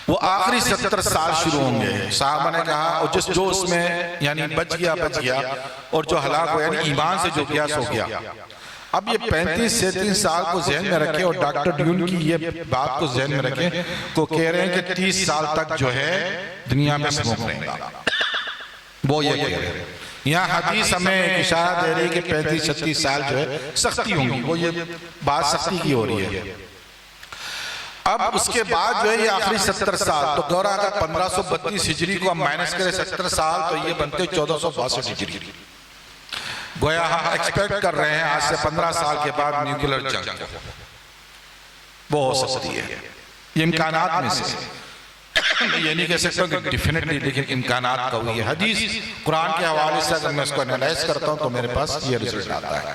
وہ آخری 70 سال شروع ہوں گے۔ صحابہ نے کہا اور جو اس میں یعنی بچ گیا اور جو ہلاک ہو یعنی ایمان سے جو گیا سو گیا۔ اب یہ 35 37 سال کو ذہن میں رکھیں اور ڈاکٹر ڈیون کی یہ بات کو ذہن میں رکھیں کو کہہ رہے ہیں کہ 30 سال تک جو ہے دنیا میں سموک رہے گا، وہ یہ کہہ رہے ہیں۔ یہاں حدیث ہمیں ایک اشارہ دے رہی ہے کہ 35 36 سال جو ہے سختی ہوں گی، وہ یہ بات سختی کی ہو رہی ہے۔ اب اس کے بعد جو ہے یہ آخری 70 سال تو گورا اگر 1532 ہجری کو ہم مائنس کریں 70 سال تو یہ بنتے 1462 ہجری۔ گویا ہم ایکسپیکٹ کر رہے ہیں آج سے 15 سال کے بعد نیوکلر جنگ وہ ہو سکتی ہے، یہ امکانات میں سے یہ نہیں کہہ سکتا کہ ڈیفینیٹلی، لیکن امکانات کا ہوئی ہے۔ حدیث قرآن کے حوالے سے اگر میں اس کو انالائز کرتا ہوں تو میرے پاس یہ رزلٹ آتا ہے۔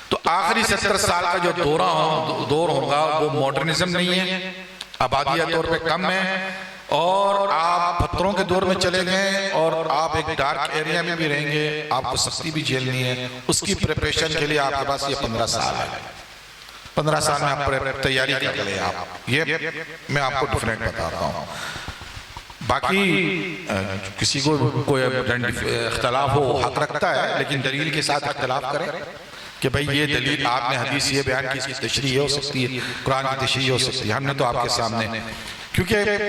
تو آخری 70 سال کا جو دور ہوگا وہ ماڈرنزم نہیں ہے، آبادیہ طور پہ کم ہے، اور آپ پتھروں کے دور میں چلے گئے اور آپ ایک ڈارک ایریا میں بھی رہیں گے، آپ کو سختی بھی جھیلنی ہے، اس کی پریپریشن کے لیے آپ کے پاس یہ 15 سال ہے۔ 15 سال میں آپ تیاری کر لیں آپ، یہ میں آپ کو ڈیفرنٹ بتاتا ہوں۔ باقی کسی کو کوئی اختلاف ہو حق رکھتا ہے، لیکن دلیل کے ساتھ اختلاف کریں کہ بھئی یہ دلیل آپ نے حدیث یہ بیان کی، اس کی تشریح ہو سکتی ہے، قرآن کی تشریح ہو سکتی ہے۔ ہم نے تو آپ کے سامنے، کیونکہ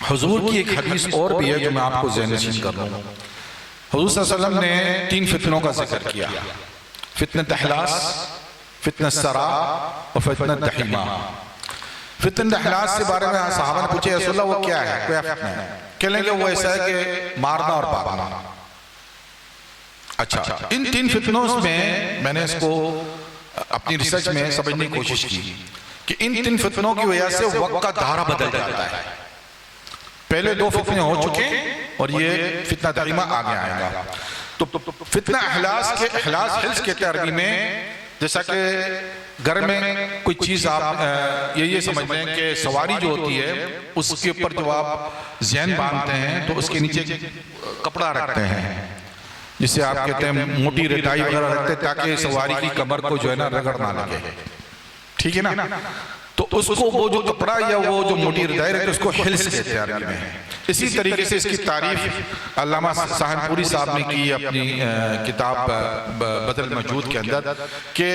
حضور کی ایک حدیث اور بھی ہے جو میں آپ کو ذہن نشین کر رہا ہوں۔ حضور صلی اللہ علیہ وسلم نے 3 فتنوں کا ذکر کیا، فتنۃ احلاس، فتنۃ سرا اور فتنۃ دحیمہ۔ فتنۃ احلاس سے بارے میں صحابہ نے پوچھے رسول اللہ وہ کیا ہے، کوئی فتنہ ہے؟ کہنے لگے وہ ایسا ہے کہ مارنا اور بھاگنا۔ اچھا، ان 3 فتنوں میں نے اس کو اپنی ریسرچ میں سمجھنے کی کوشش کی کہ ان 3 فتنوں کی وجہ سے وقت کا دھارا بدل جاتا ہے۔ پہلے 2 فتنے ہو چکے اور یہ فتنہ دحیمہ آگے آئے گا۔ تو فتنہ احلاس کے احلاس حلس کہتے ہیں عربی میں، جیسا کہ گھر میں کوئی چیز آپ یہ سمجھ لیں کہ سواری جو ہوتی ہے اس کے اوپر جو آپ ذہن باندھتے ہیں تو اس کے نیچے کپڑا رکھتے ہیں، جسے آپ کہتے ہیں موٹی رٹائی وغیرہ رکھتے ہیں تاکہ سواری کی کمر کو جو ہے نا رگڑ نہ لگے، ٹھیک ہے نا؟ تو اس کو وہ جو کپڑا یا وہ جو موٹی رٹائی رکھتے ہیں اس کو حلس کہتے ہیں عربی میں۔ اسی طریقے سے اس کی تعریف علامہ سہانپوری صاحب نے کی اپنی کتاب بدل موجود کے اندر کہ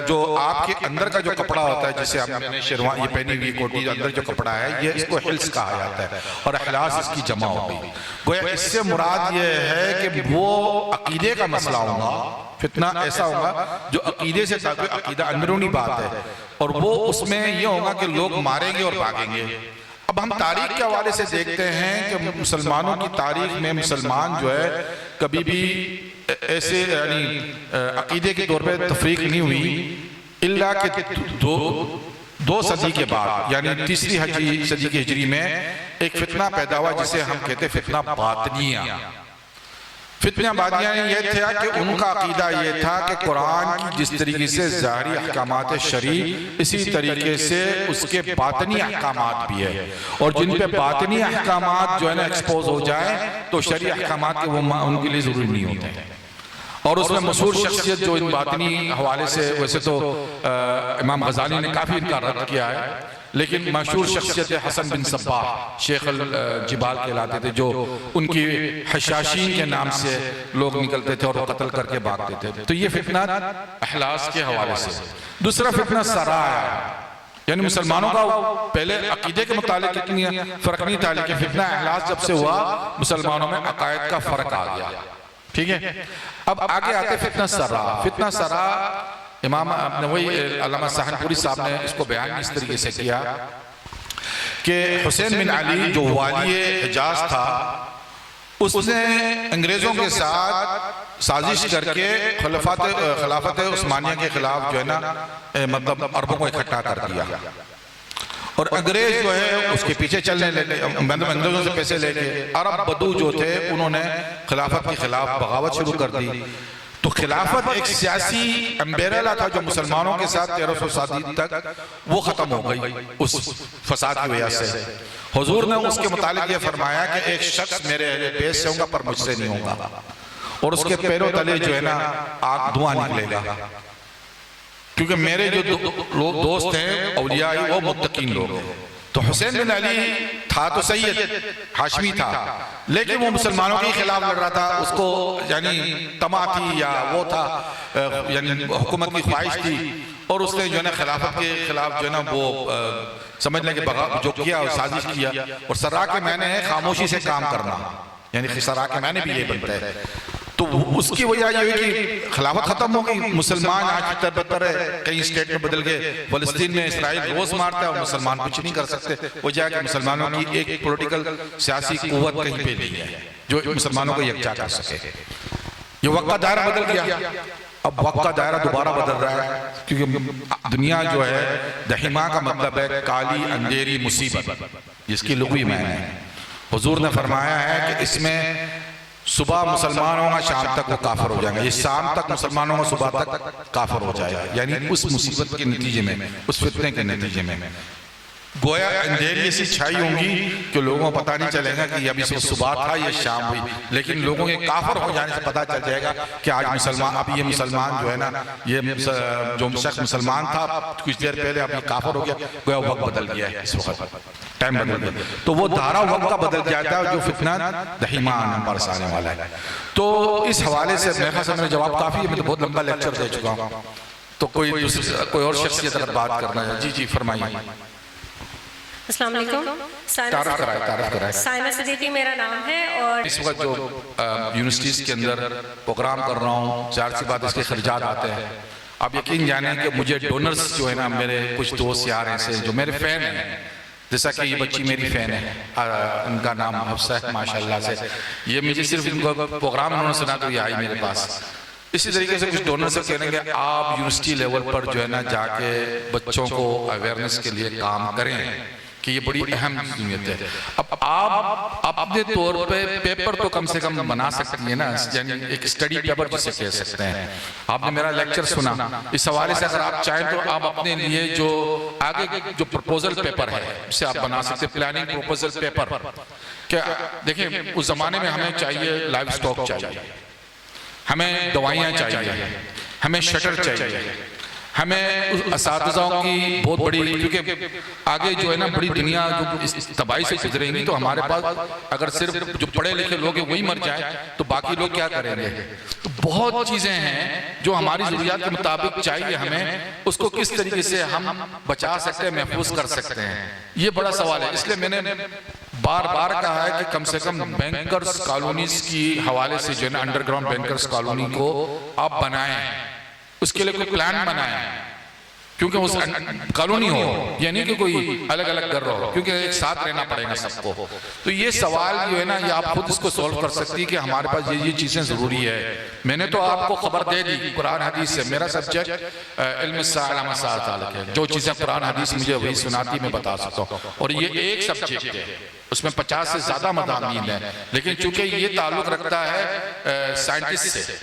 جو آپ کے اندر کا جو کپڑا ہوتا ہے، جسے آپ نے شیروان یہ پہنی ہوئی کوٹی اندر جو کپڑا ہے یہ اس کو حلس کہا جاتا ہے، اور احلاس اس کی جمع ہو گئی۔ گویا اس سے مراد یہ ہے کہ وہ عقیدے کا مسئلہ ہوگا، فتنہ ایسا ہوگا جو عقیدے سے تعلق، عقیدہ اندرونی بات ہے، اور وہ اس میں یہ ہوگا کہ لوگ ماریں گے اور بھاگیں گے۔ اب ہم تاریخ کے حوالے سے دیکھتے ہیں کہ مسلمانوں کی تاریخ میں مسلمان جو ہے کبھی بھی ایسے یعنی عقیدے کے طور پہ تفریق نہیں ہوئی، الا کہ 2 صدی کے بعد یعنی 3 صدی کی ہجری میں ایک فتنہ پیدا ہوا جسے ہم کہتے ہیں فتنہ باطنیہ۔ فتنہ باطنیہ یہ تھا کہ ان کا عقیدہ یہ تھا کہ قرآن کی جس طریقے سے ظاہری احکامات شرعی اسی طریقے سے اس کے باطنی احکامات بھی ہے، اور جن پہ باطنی احکامات جو ہے نا ایکسپوز ہو جائیں تو شرعی احکامات کے وہ ان کے لیے ضروری نہیں ہوتے ہیں۔ اور اس میں مشہور شخصیت جو ان باطنی حوالے سے، ویسے تو امام غزالی نے کافی ان کا رد کیا ہے، لیکن مشہور شخصیت حسن بن صباح شیخ الجبال کہلاتے تھے، جو ان کی حشاشین کے نام سے لوگ نکلتے تھے اور قتل کر کے بھاگتے تھے۔ تو یہ فتنہ احلاس کے حوالے سے۔ دوسرا فتنہ سرا ہے، یعنی مسلمانوں کا پہلے عقیدے کے متعلق اتنی فرق نہیں تھا، لیکن فتنہ احلاس جب سے ہوا مسلمانوں میں عقائد کا فرق آ گیا، ٹھیک ہے؟ اب آگے آتے فتنہ سرا۔ فتنہ سرا امام نووی علامہ سہانپوری صاحب نے اس کو بیان اس طریقے سے کیا کہ حسین بن علی جو والی حجاز تھا، اس نے انگریزوں کے ساتھ سازش کر کے خلافت عثمانیہ کے خلاف جو ہے نا مطلب عربوں کو اکٹھا کر دیا، اور انگریز جو ہے اس کے پیچھے چلنے لگے، انگریزوں سے پیسے لے کے عرب بدو جو تھے انہوں نے خلافت کے خلاف بغاوت شروع کر دی۔ تو خلافت ایک سیاسی امبریلا تھا جو مسلمانوں کے ساتھ 1307 تک وہ ختم ہو گئی اس فساد کی وجہ سے۔ حضور نے اس کے متعلق یہ فرمایا کہ ایک شخص میرے اہل بیت سے ہوگا پر مجھ سے نہیں ہوگا، اور اس کے پیروں تلے جو ہے نا آگ دھواں نکلے گا، کیونکہ میرے جو دوست ہیں اولیاء وہ متقین لوگ ہیں۔ تو حسین بن علی تھا تو سید ہاشمی تھا، لیکن وہ مسلمانوں کے خلاف لڑ رہا تھا، اس کو یعنی طمع تھی یا وہ تھا یعنی حکومت کی خواہش تھی، اور اس نے جو ہے نا خلافت کے خلاف جو ہے نا وہ سمجھ لیں کہ جو کیا اور سازش کیا، اور سراکِ معنی ہے خاموشی سے کام کرنا، یعنی سراکِ معنی بھی یہ بنتا ہے۔ تو اس کی وجہ یہ ہے کہ خلافت ختم ہو گئی، مسلمان آج کی تربتر ہے، کئی اسٹیٹ میں بدل گئے، فلسطین میں اسرائیل روز مارتا ہے اور مسلمان کچھ نہیں کر سکتے، وجہ ہے کہ مسلمانوں کی ایک پولیٹیکل سیاسی قوت کہیں پہ نہیں ہے جو مسلمانوں کو یکجا کر سکے۔ یہ وقت کا دائرہ بدل گیا، اب وقت کا دائرہ دوبارہ بدل رہا ہے، کیونکہ دنیا جو ہے دہیما کا مطلب ہے کالی اندھیری مصیبت، جس کی لغوی معنی ہے۔ حضور نے فرمایا ہے کہ اس میں صبح مسلمان ہوگا شام تک وہ کافر ہو جائیں گے، یہ شام تک مسلمان ہوگا صبح تک کافر ہو جائے گا، یعنی اس مصیبت کے نتیجے میں، اس فتنے کے نتیجے میں گویا اندھیری ایسی چھائی ہوں گی کہ لوگوں کو پتہ نہیں چلے گا کہ ابھی صبح تھا یہ شام ہوئی، لیکن لوگوں کے کافر ہو جانے سے پتہ چل جائے گا کہ آج مسلمان، اب یہ مسلمان جو ہے نا یہ جو شخص مسلمان تھا کچھ دیر پہلے اب یہ کافر ہو گیا، گویا وقت بدل گیا ہے، اس وقت ٹائم بدل گیا، تو وہ دھارا وقت کا بدل جاتا ہے جو فتنہ دہیمان برس آنے والا ہے۔ تو اس حوالے سے میرے خیال سے میرا جواب کافی ہے، میں تو بہت لمبا لیکچر دے چکا ہوں، تو کوئی اور شخصیت اگر بات کرنا ہے، جی فرمائیے۔ السلام علیکم، تعارف کرائے۔ سائمہ صدیقی میرا نام ہے، اور اس وقت جو یونیورسٹیز کے اندر پروگرام کر رہا ہوں، ظاہر سی بات اس کے خرچات آتے ہیں۔ آپ یقین جانیں کہ مجھے ڈونرز جو ہے نا میرے کچھ دوست یار ایسے جو میرے فین ہیں، جیسا کہ یہ بچی میری فین ہے، ان کا نام حفصہ ہے ماشاءاللہ سے، یہ مجھے صرف ان کو پروگرام انہوں نے سنا تو یہ آئی میرے پاس۔ اسی طریقے سے کچھ ڈونر سے کہنے گے آپ یونیورسٹی لیول پر جو ہے نا جا کے بچوں کو اویئرنس کے لیے کام کریں کہ یہ بڑی اہم اہمیت ہے۔ اب آپ اپنے طور پہ پیپر تو کم سے کم بنا سکتی ہیں نا، یعنی ایک اسٹڈی پیپر جسے کہہ سکتے ہیں۔ آپ نے میرا لیکچر سنا، اس حوالے سے اگر آپ چاہیں تو آپ اپنے لیے جو آگے جو پروپوزل پیپر ہے اسے آپ بنا سکتے ہیں، پلاننگ پروپوزل پیپر۔ کہ دیکھیں اس زمانے میں ہمیں چاہیے لائف سٹاک چاہیے، ہمیں دوائیاں چاہیے، ہمیں شٹر چاہیے، ہمیں اساتذہوں کی بہت بڑی، کیونکہ آگے جو ہے نا بڑی دنیا جو اس تباہی سے گزرے گی تو ہمارے پاس اگر صرف جو پڑھے لکھے لوگ ہیں وہی مر جائیں تو باقی لوگ کیا کریں گے؟ تو بہت چیزیں ہیں جو ہماری ضروریات کے مطابق چاہیے ہمیں، اس کو کس طریقے سے ہم بچا سکتے ہیں، محفوظ کر سکتے ہیں، یہ بڑا سوال ہے۔ اس لیے میں نے بار بار کہا ہے کہ کم سے کم بینکرز کالونیز کی حوالے سے جو ہے نا انڈر گراؤنڈ بینکرز کالونی کو آپ بنائیں، اس کے لیے کوئی پلان بنائیں، کیونکہ اس کالونی ہو، یعنی کہ کوئی الگ الگ گھر ہو، کیونکہ ایک ساتھ رہنا پڑے گا سب کو۔ تو یہ سوال جو ہے نا یہ آپ خود اس کو سولو کر سکتی کہ ہمارے پاس یہ چیزیں ضروری ہے۔ میں نے تو آپ کو خبر دے دی قرآن حدیث سے، میرا سبجیکٹ علم علامہ صاحب تعلق ہے، جو چیزیں قرآن حدیث مجھے وہی سناتی میں بتا سکتا ہوں، اور یہ ایک سبجیکٹ ہے، اس میں 50 سے زیادہ مضامین ہیں، لیکن چونکہ یہ تعلق رکھتا ہے سائنٹسٹ سے،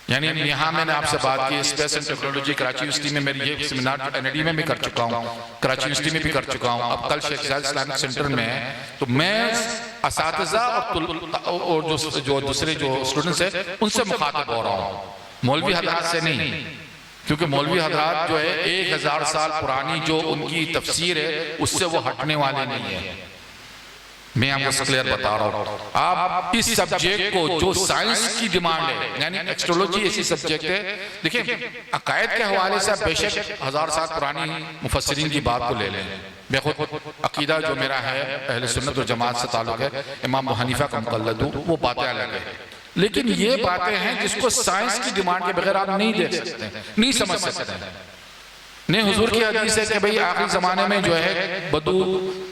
یعنی یہاں میں نے آپ سے بات کی space and technology Karachi university میں، میری یہ سیمینار این میں بھی کر چکا ہوں، کراچی یونیورسٹی میں بھی کر چکا ہوں، اب کل شیخ زاید اسلامک سینٹر میں ہے، تو میں اساتذہ اور جو دوسرے جو اسٹوڈنٹس ہیں ان سے مخاطب ہو رہا ہوں، مولوی حضرات سے نہیں، کیونکہ مولوی حضرات جو ہے 1000 سال پرانی جو ان کی تفسیر ہے اس سے وہ ہٹنے والے نہیں ہیں۔ میں آپ کو کلیئر بتا رہا ہوں، آپ اس سبجیکٹ کو جو سائنس کی ڈیمانڈ ہے، یعنی ایکسٹرولوجی ایسی سبجیکٹ ہے، دیکھیں عقائد کے حوالے سے بے شک 1000 سال پرانی مفسرین کی بات کو لے لیں، میں خود عقیدہ جو میرا ہے اہل سنت و جماعت سے تعلق ہے، امام ابو حنیفہ کا مقلد ہوں، وہ باتیں الگ ہے، لیکن یہ باتیں ہیں جس کو سائنس کی ڈیمانڈ کے بغیر آپ نہیں دیکھ سکتے ہیں، نہیں سمجھ سکتے ہیں۔ نہیں، حضور کی حدیث ہے کہ بھئی آخری زمانے میں جو ہے بدو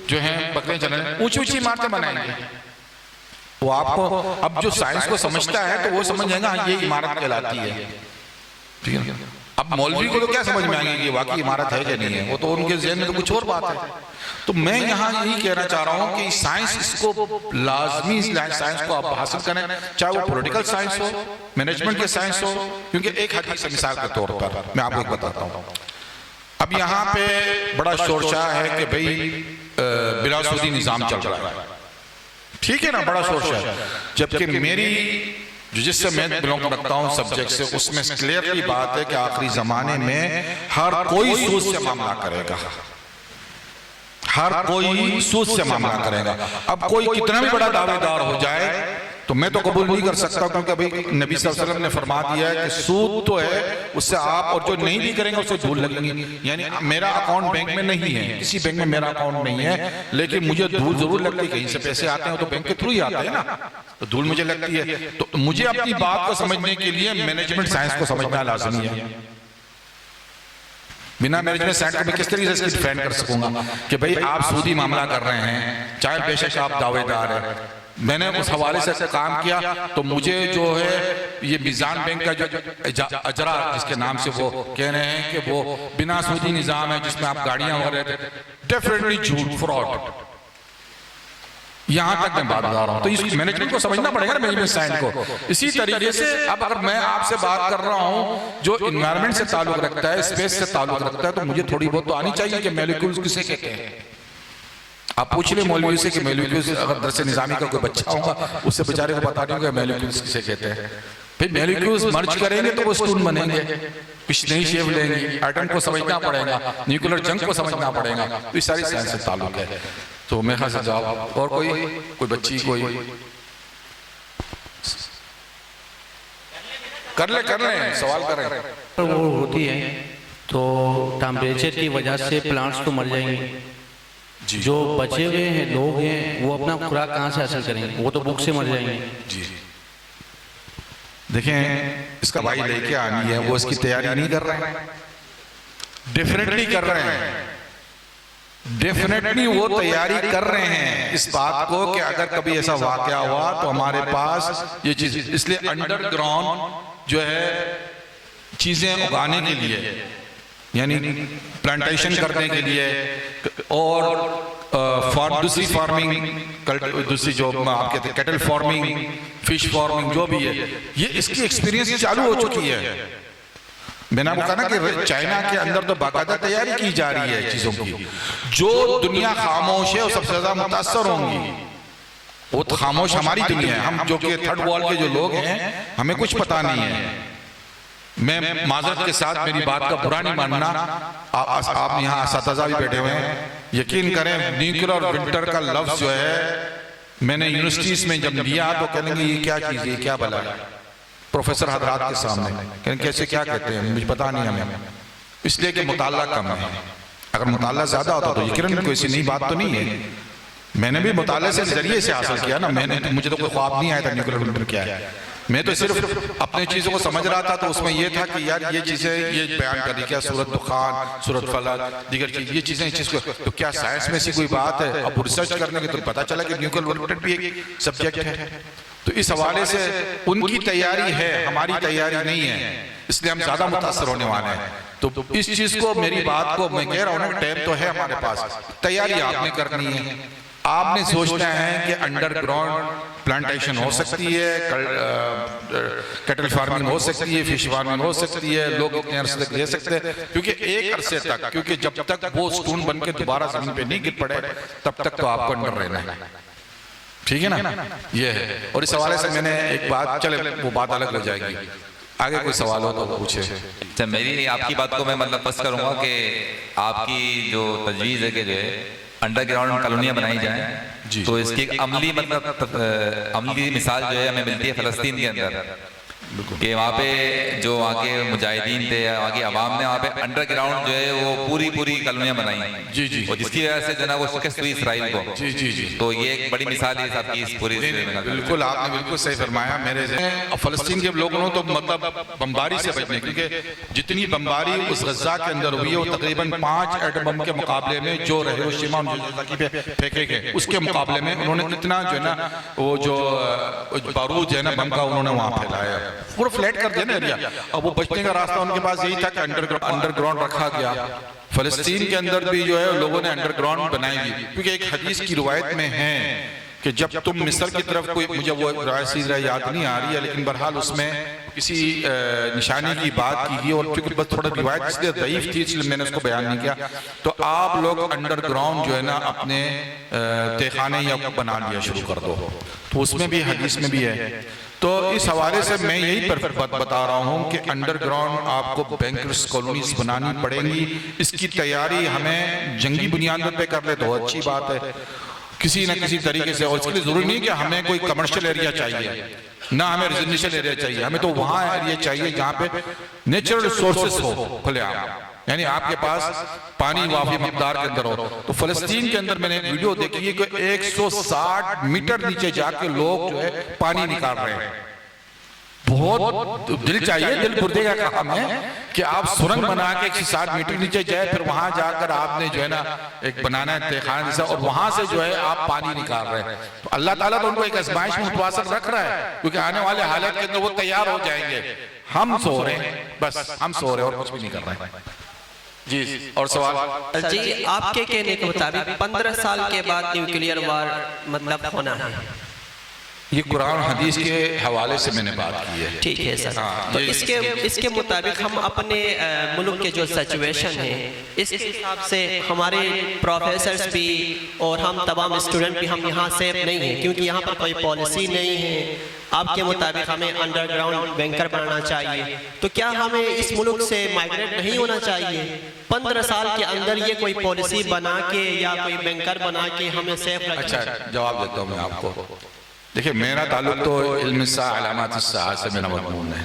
جو ہیں بکرے چلیں اونچی اونچی عمارتیں بنائیں گے۔ وہ آپ کو اب جو سائنس کو سمجھتا ہے تو وہ سمجھ جائے گا یہ عمارت کہلاتی ہے، ٹھیک ہے۔ اب مولوی کو تو کیا سمجھ میں آئے گی کہ واقعی عمارت ہے کہ نہیں ہے، وہ تو ان کے ذہن میں تو کچھ اور بات ہے۔ تو میں یہاں یہی کہنا چاہ رہا ہوں کہ سائنس اس کو لازمی سائنس کو آپ حاصل کریں، چاہے وہ پولیٹیکل سائنس ہو، مینجمنٹ کے سائنس ہو، کیونکہ ایک حدیث مثال کے طور پر میں آپ کو ایک بتاتا ہوں۔ اب یہاں پہ بڑا شورشا ہے کہ بھئی بلا سودی نظام چل رہا ہے، ٹھیک ہے نا، بڑا شورشا ہے، جبکہ میری جس سے میں بلونگ رکھتا ہوں سبجیکٹ سے، اس میں کلیئرلی بات ہے کہ آخری زمانے میں ہر کوئی سود سے معاملہ کرے گا، ہر کوئی سود سے معاملہ کرے گا۔ اب کوئی کتنا بھی بڑا دعوے دار ہو جائے تو میں تو قبول نہیں کر سکتا، کیونکہ بھئی نبی صلی اللہ علیہ وسلم نے فرما دیا ہے کہ سود تو ہے، اس سے آپ اور جو نہیں بھی کریں گے اس سے دھول لگیں گی۔ یعنی میرا اکاؤنٹ بینک میں نہیں ہے، کسی بینک میں میرا اکاؤنٹ نہیں ہے، لیکن مجھے دھول ضرور لگتی ہے، کہیں سے پیسے آتے ہیں تو بینک کے تھرو ہی آتے ہیں نا، تو دھول مجھے لگتی ہے۔ تو مجھے اپنی بات کو سمجھنے کے لیے مینجمنٹ سائنس کو سمجھنا لازمی ہے۔ بنا مینجمنٹ سائنس کو میں کس طریقے سے ڈیفینڈ کر سکوں گا کہ بھئی آپ سودی معاملہ کر رہے ہیں، چاہے بے شک آپ دعوے دار ہیں۔ میں نے اس حوالے سے کام کیا تو مجھے جو ہے یہ میزان بینک کا جو اجرا جس کے نام سے وہ کہہ رہے ہیں کہ وہ بنا سودی نظام ہے جس میں آپ گاڑیاں وغیرہ تھے، ڈیفینیٹلی جھوٹ، فراڈ۔ یہاں تک میں بات کر رہا ہوں، تو اس مینجمنٹ کو سمجھنا پڑے گا نا، مینجمنٹ سائنس کو۔ اسی طریقے سے اب اگر میں آپ سے بات کر رہا ہوں جو انوائرمنٹ سے تعلق رکھتا ہے، اسپیس سے تعلق رکھتا ہے، تو مجھے تھوڑی بہت تو آنی چاہیے کہ مالیکولز کسے کہتے ہیں۔ آپ پوچھ لیں مولوی سے کہ مالیکولز، اگر درس نظامی کا کوئی بچہ ہوگا اس سے بیچارے کو بتا دیں گے مالیکولز کسے کہتے ہیں۔ پھر مالیکولز مرج کریں گے تو وہ سٹون بنیں گے، کچھ نئی شیپ لیں گے، ایٹم کو سمجھنا پڑے گا، نیوکلر جنگ کو سمجھنا پڑے گا، تو یہ ساری سائنس سے تعلق ہے۔ تو میں خاص جواب اور کوئی بچی کوئی کر لیں سوال کریں۔ وہ ہوتی ہے تو ٹیمپریچر کی وجہ سے پلانٹس تو مر جائیں گے، جو بچے ہوئے ہیں لوگ ہیں وہ اپنا خوراک کہاں سے حاصل کریں گے؟ وہ تو بھوک سے مر جائیں گے۔ جی دیکھیں اس کا بھائی لے کے آنی ہے، وہ اس کی تیاری نہیں کر رہے ہیں، ڈیفینیٹلی کر رہے ہیں، ڈیفینیٹلی وہ تیاری کر رہے ہیں اس بات کو کہ اگر کبھی ایسا واقعہ ہوا تو ہمارے پاس یہ چیز، اس لیے انڈر گراؤنڈ جو ہے چیزیں اگانے کے لیے، یعنی پلانٹیشن کرنے کے لیے اور دوسری فارمنگ، دوسری جو آپ کہتے ہیں کیٹل فارمنگ، فش فارمنگ جو بھی ہے، یہ اس کی ایکسپیرینس چالو ہو چکی ہے۔ میں نے آپ کو کہا نا کہ چائنا کے اندر تو باقاعدہ تیاری کی جا رہی ہے چیزوں کی، جو دنیا خاموش ہے وہ سب سے زیادہ متاثر ہوں گی۔ وہ خاموش ہماری دنیا ہے، ہم جو کہ تھرڈ وارلڈ کے جو لوگ ہیں ہمیں کچھ پتا نہیں ہے۔ میں معذرت کے ساتھ میری بات کا برا نہیں ماننا، آپ یہاں اساتذہ بھی بیٹھے ہوئے ہیں، یقین کریں نیوکلر ونٹر کا لفظ جو ہے میں نے یونیورسٹیز میں جب لیا تو کہنے گے یہ کیا چیز ہے، کیا بلا ہے، پروفیسر حضرات کے سامنے کہیں کیسے کیا کہتے ہیں، مجھے پتا نہیں ہمیں، اس لیے کہ مطالعہ کم ہے۔ اگر مطالعہ زیادہ ہوتا تو یقیناً کوئی ایسی نئی بات تو نہیں ہے۔ میں نے بھی مطالعے سے ذریعے سے حاصل کیا نا، مجھے تو کوئی خواب نہیں آیا تھا نیوکلر ونٹر کیا ہے، میں تو صرف اپنے چیزوں کو سمجھ رہا تھا، تو اس میں یہ تھا کہ یار یہ چیزیں یہ بیان کر دی، کیا سورۃ دخان، سورۃ فلق، دیگر چیز، یہ چیزیں چیز کو تو کیا سائنس میں سے کوئی بات ہے؟ اب ریسرچ کرنے کے تو پتہ چلا کہ نیوکلر ونٹر بھی ایک سبجیکٹ ہے۔ تو اس حوالے سے ان کی تیاری ہے، ہماری تیاری نہیں ہے، اس لیے ہم زیادہ متاثر ہونے والے ہیں۔ تو اس چیز کو، میری بات کو میں کہہ رہا ہوں نا، ٹائم تو ہے ہمارے پاس، تیاری آپ نے کرنی ہے۔ آپ نے سوچنا ہے کہ انڈر گراؤنڈ پلانٹیشن ہو سکتی ہے، کیٹل فارمنگ ہو سکتی ہے، فش فارمنگ ہو سکتی ہے، لوگ اتنے عرصے تک لے سکتے ہیں، کیونکہ ایک عرصے تک، کیونکہ جب تک وہ سٹون بن کے دوبارہ زمین پہ نہیں گر پڑے تب تک تو آپ کو انڈر رہنا ہے، ٹھیک ہے نا، یہ ہے۔ اور اس حوالے سے میں نے ایک بات، چلے وہ بات الگ ہو جائے گی، آگے کوئی سوال ہو تو پوچھے۔ میری آپ کی بات کو میں مطلب پس کروں گا کہ آپ کی جو تجویز ہے کہ جو ہے انڈر گراؤنڈ کالونیاں بنائی جائیں، تو اس کی ایک عملی مطلب عملی مثال جو ہے ہمیں ملتی ہے فلسطین کے اندر، کہ وہاں پہ جو وہاں کے مجاہدین تھے، وہاں کی عوام نے وہاں پہ انڈر گراؤنڈ جو ہے وہ پوری کالونیاں بنائی، جی جی، اور جس کی وجہ سے جو ہے وہ شکست ہوئی اسرائیل کو. جی جی جی، تو یہ ایک بڑی مثال ہے صاحب کی اس پوری. بالکل آپ نے بالکل صحیح فرمایا. میرے فلسطین کے لوگوں نے تو مطلب بمباری سے بچنے، کیونکہ جتنی بمباری اس غزہ کے اندر ہوئی ہے وہ تقریباً 5 ایٹم بم کے مقابلے میں جو ہیروشیما ناگاساکی پہ پھینکے گئے اس کے مقابلے میں انہوں نے اتنا جو ہے نا وہ جو بارود جو ہے نا بم کا انہوں نے وہاں پھیلایا، پورا فلیٹ کر دیا نا ایریا. اب وہ بچنے کا راستہ ان کے پاس یہی تھا کہ انڈر گراؤنڈ رکھا گیا. فلسطین کے اندر بھی جو ہے لوگوں نے انڈر گراؤنڈ بنائی گئی، کیونکہ ایک حدیث کی روایت میں ہے کہ جب تم مصر کی طرف کوئی، مجھے وہ روایت یاد نہیں آ رہی ہے لیکن بہرحال اس میں کسی نشانی کی بات کی گئی، اور چونکہ بس تھوڑا روایت اس لیے ضعیف تھی اس لیے میں نے اس کو بیان نہیں کیا. تو آپ لوگ انڈر گراؤنڈ جو ہے نا اپنے تہخانے یا بنا لیا شروع کر دو، تو اس میں بھی حدیث میں بھی ہے. تو اس حوالے سے میں یہی بتا رہا ہوں کہ انڈر گراؤنڈ آپ کو بینکرز کالونیز بنانی پڑیں گی. اس کی تیاری ہمیں جنگی بنیاد پہ کر لے تو اچھی بات ہے کسی نہ کسی طریقے سے، اور اس کے لیے ضروری نہیں کہ ہمیں کوئی کمرشل ایریا چاہیے، نہ ہمیں ریزیڈنشل ایریا چاہیے، ہمیں تو وہاں ایریا چاہیے جہاں پہ نیچرل ریسورسز ہو کھلے عام، یعنی آپ کے پاس پانی وافی مقدار کے اندر ہو. تو فلسطین کے اندر میں نے ایک ویڈیو دیکھی ہے کہ 160 میٹر نیچے جا کے لوگ جو ہے پانی نکال رہے ہیں. بہت دل چاہیے، دل گردے کا کام ہے کہ آپ سرنگ بنا کے 160 میٹر نیچے جائے، پھر وہاں جا کر آپ نے جو ہے نا ایک بنانا ہے تہخانہ جیسا، اور وہاں سے جو ہے آپ پانی نکال رہے ہیں. تو اللہ تعالیٰ تو ان کو ایک آزمائش میں متواصل رکھ رہا ہے، کیونکہ آنے والے حالات کے اندر وہ تیار ہو جائیں گے. ہم سو رہے ہیں، بس ہم سو رہے ہیں اور کچھ بھی نہیں کر رہے ہیں. جی اور سوال جی، آپ کے کہنے کے مطابق 15 سال کے بعد نیوکلیئر وار مطلب ہونا ہے، یہ قرآن حدیث کے حوالے سے میں نے بات کی ہے. ٹھیک ہے سر. تو اس کے مطابق ہم اپنے ملک کے جو سچویشن ہے اس حساب سے ہمارے پروفیسرز بھی اور ہم تمام اسٹوڈنٹ بھی ہم یہاں سیف نہیں ہیں، کیونکہ یہاں پر کوئی پالیسی نہیں ہے. آپ کے مطابق ہمیں انڈر گراؤنڈ بینکر بنانا چاہیے، تو کیا ہمیں اس ملک سے مائگریٹ نہیں ہونا چاہیے؟ 15 سال کے اندر یہ کوئی پالیسی بنا کے یا کوئی بینکر بنا کے ہمیں سیف رکھنا. اچھا جواب دیتا ہوں میں آپ کو. دیکھیں میرا تعلق تو علم الساعہ علامات الساعہ سے میرا مضمون ہے،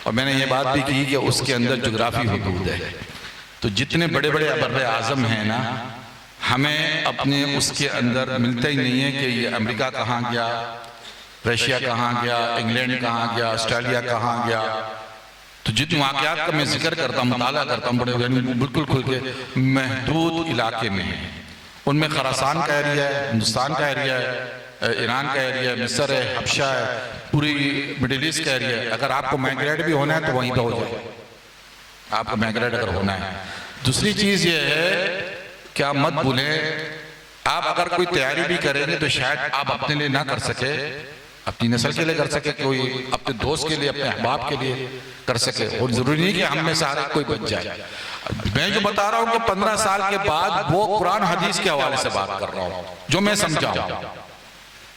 اور میں نے یہ بات بھی کی کہ اس کے اندر جغرافی حدود ہے. تو جتنے بڑے بڑے بر اعظم ہیں نا، ہمیں اپنے اس کے اندر ملتا ہی نہیں ہے کہ یہ امریکہ کہاں گیا، رشیا کہاں گیا، انگلینڈ کہاں گیا، آسٹریلیا کہاں گیا. تو جتنے واقعات کا میں ذکر کرتا ہوں، مطالعہ کرتا ہوں بڑے بالکل کھل کے محدود علاقے میں ہیں. ان میں خراسان کا ایریا ہے، ہندوستان کا ایریا ہے، ایران کا ایریا ہے، مصر ہے، حبشہ ہے، پوری مڈل ایسٹ کا ایریا ہے. اگر آپ کو مائگریٹ بھی ہونا ہے تو وہیں پہ ہو جائے، آپ کو مائگریٹ اگر ہونا ہے. دوسری چیز یہ ہے کہ آپ مت بھولیں، آپ اگر کوئی تیاری بھی کریں گے تو شاید آپ اپنے لیے نہ کر سکے، اپنی نسل کے لیے کر سکے، کوئی اپنے دوست کے لیے، اپنے احباب کے لیے کر سکے. اور ضروری نہیں کہ ہم میں سارے کوئی بچ جائے. میں جو بتا رہا ہوں کہ 15 سال کے بعد وہ قرآن حدیث کے حوالے سے بات کر رہا ہوں جو میں سمجھا ہوں.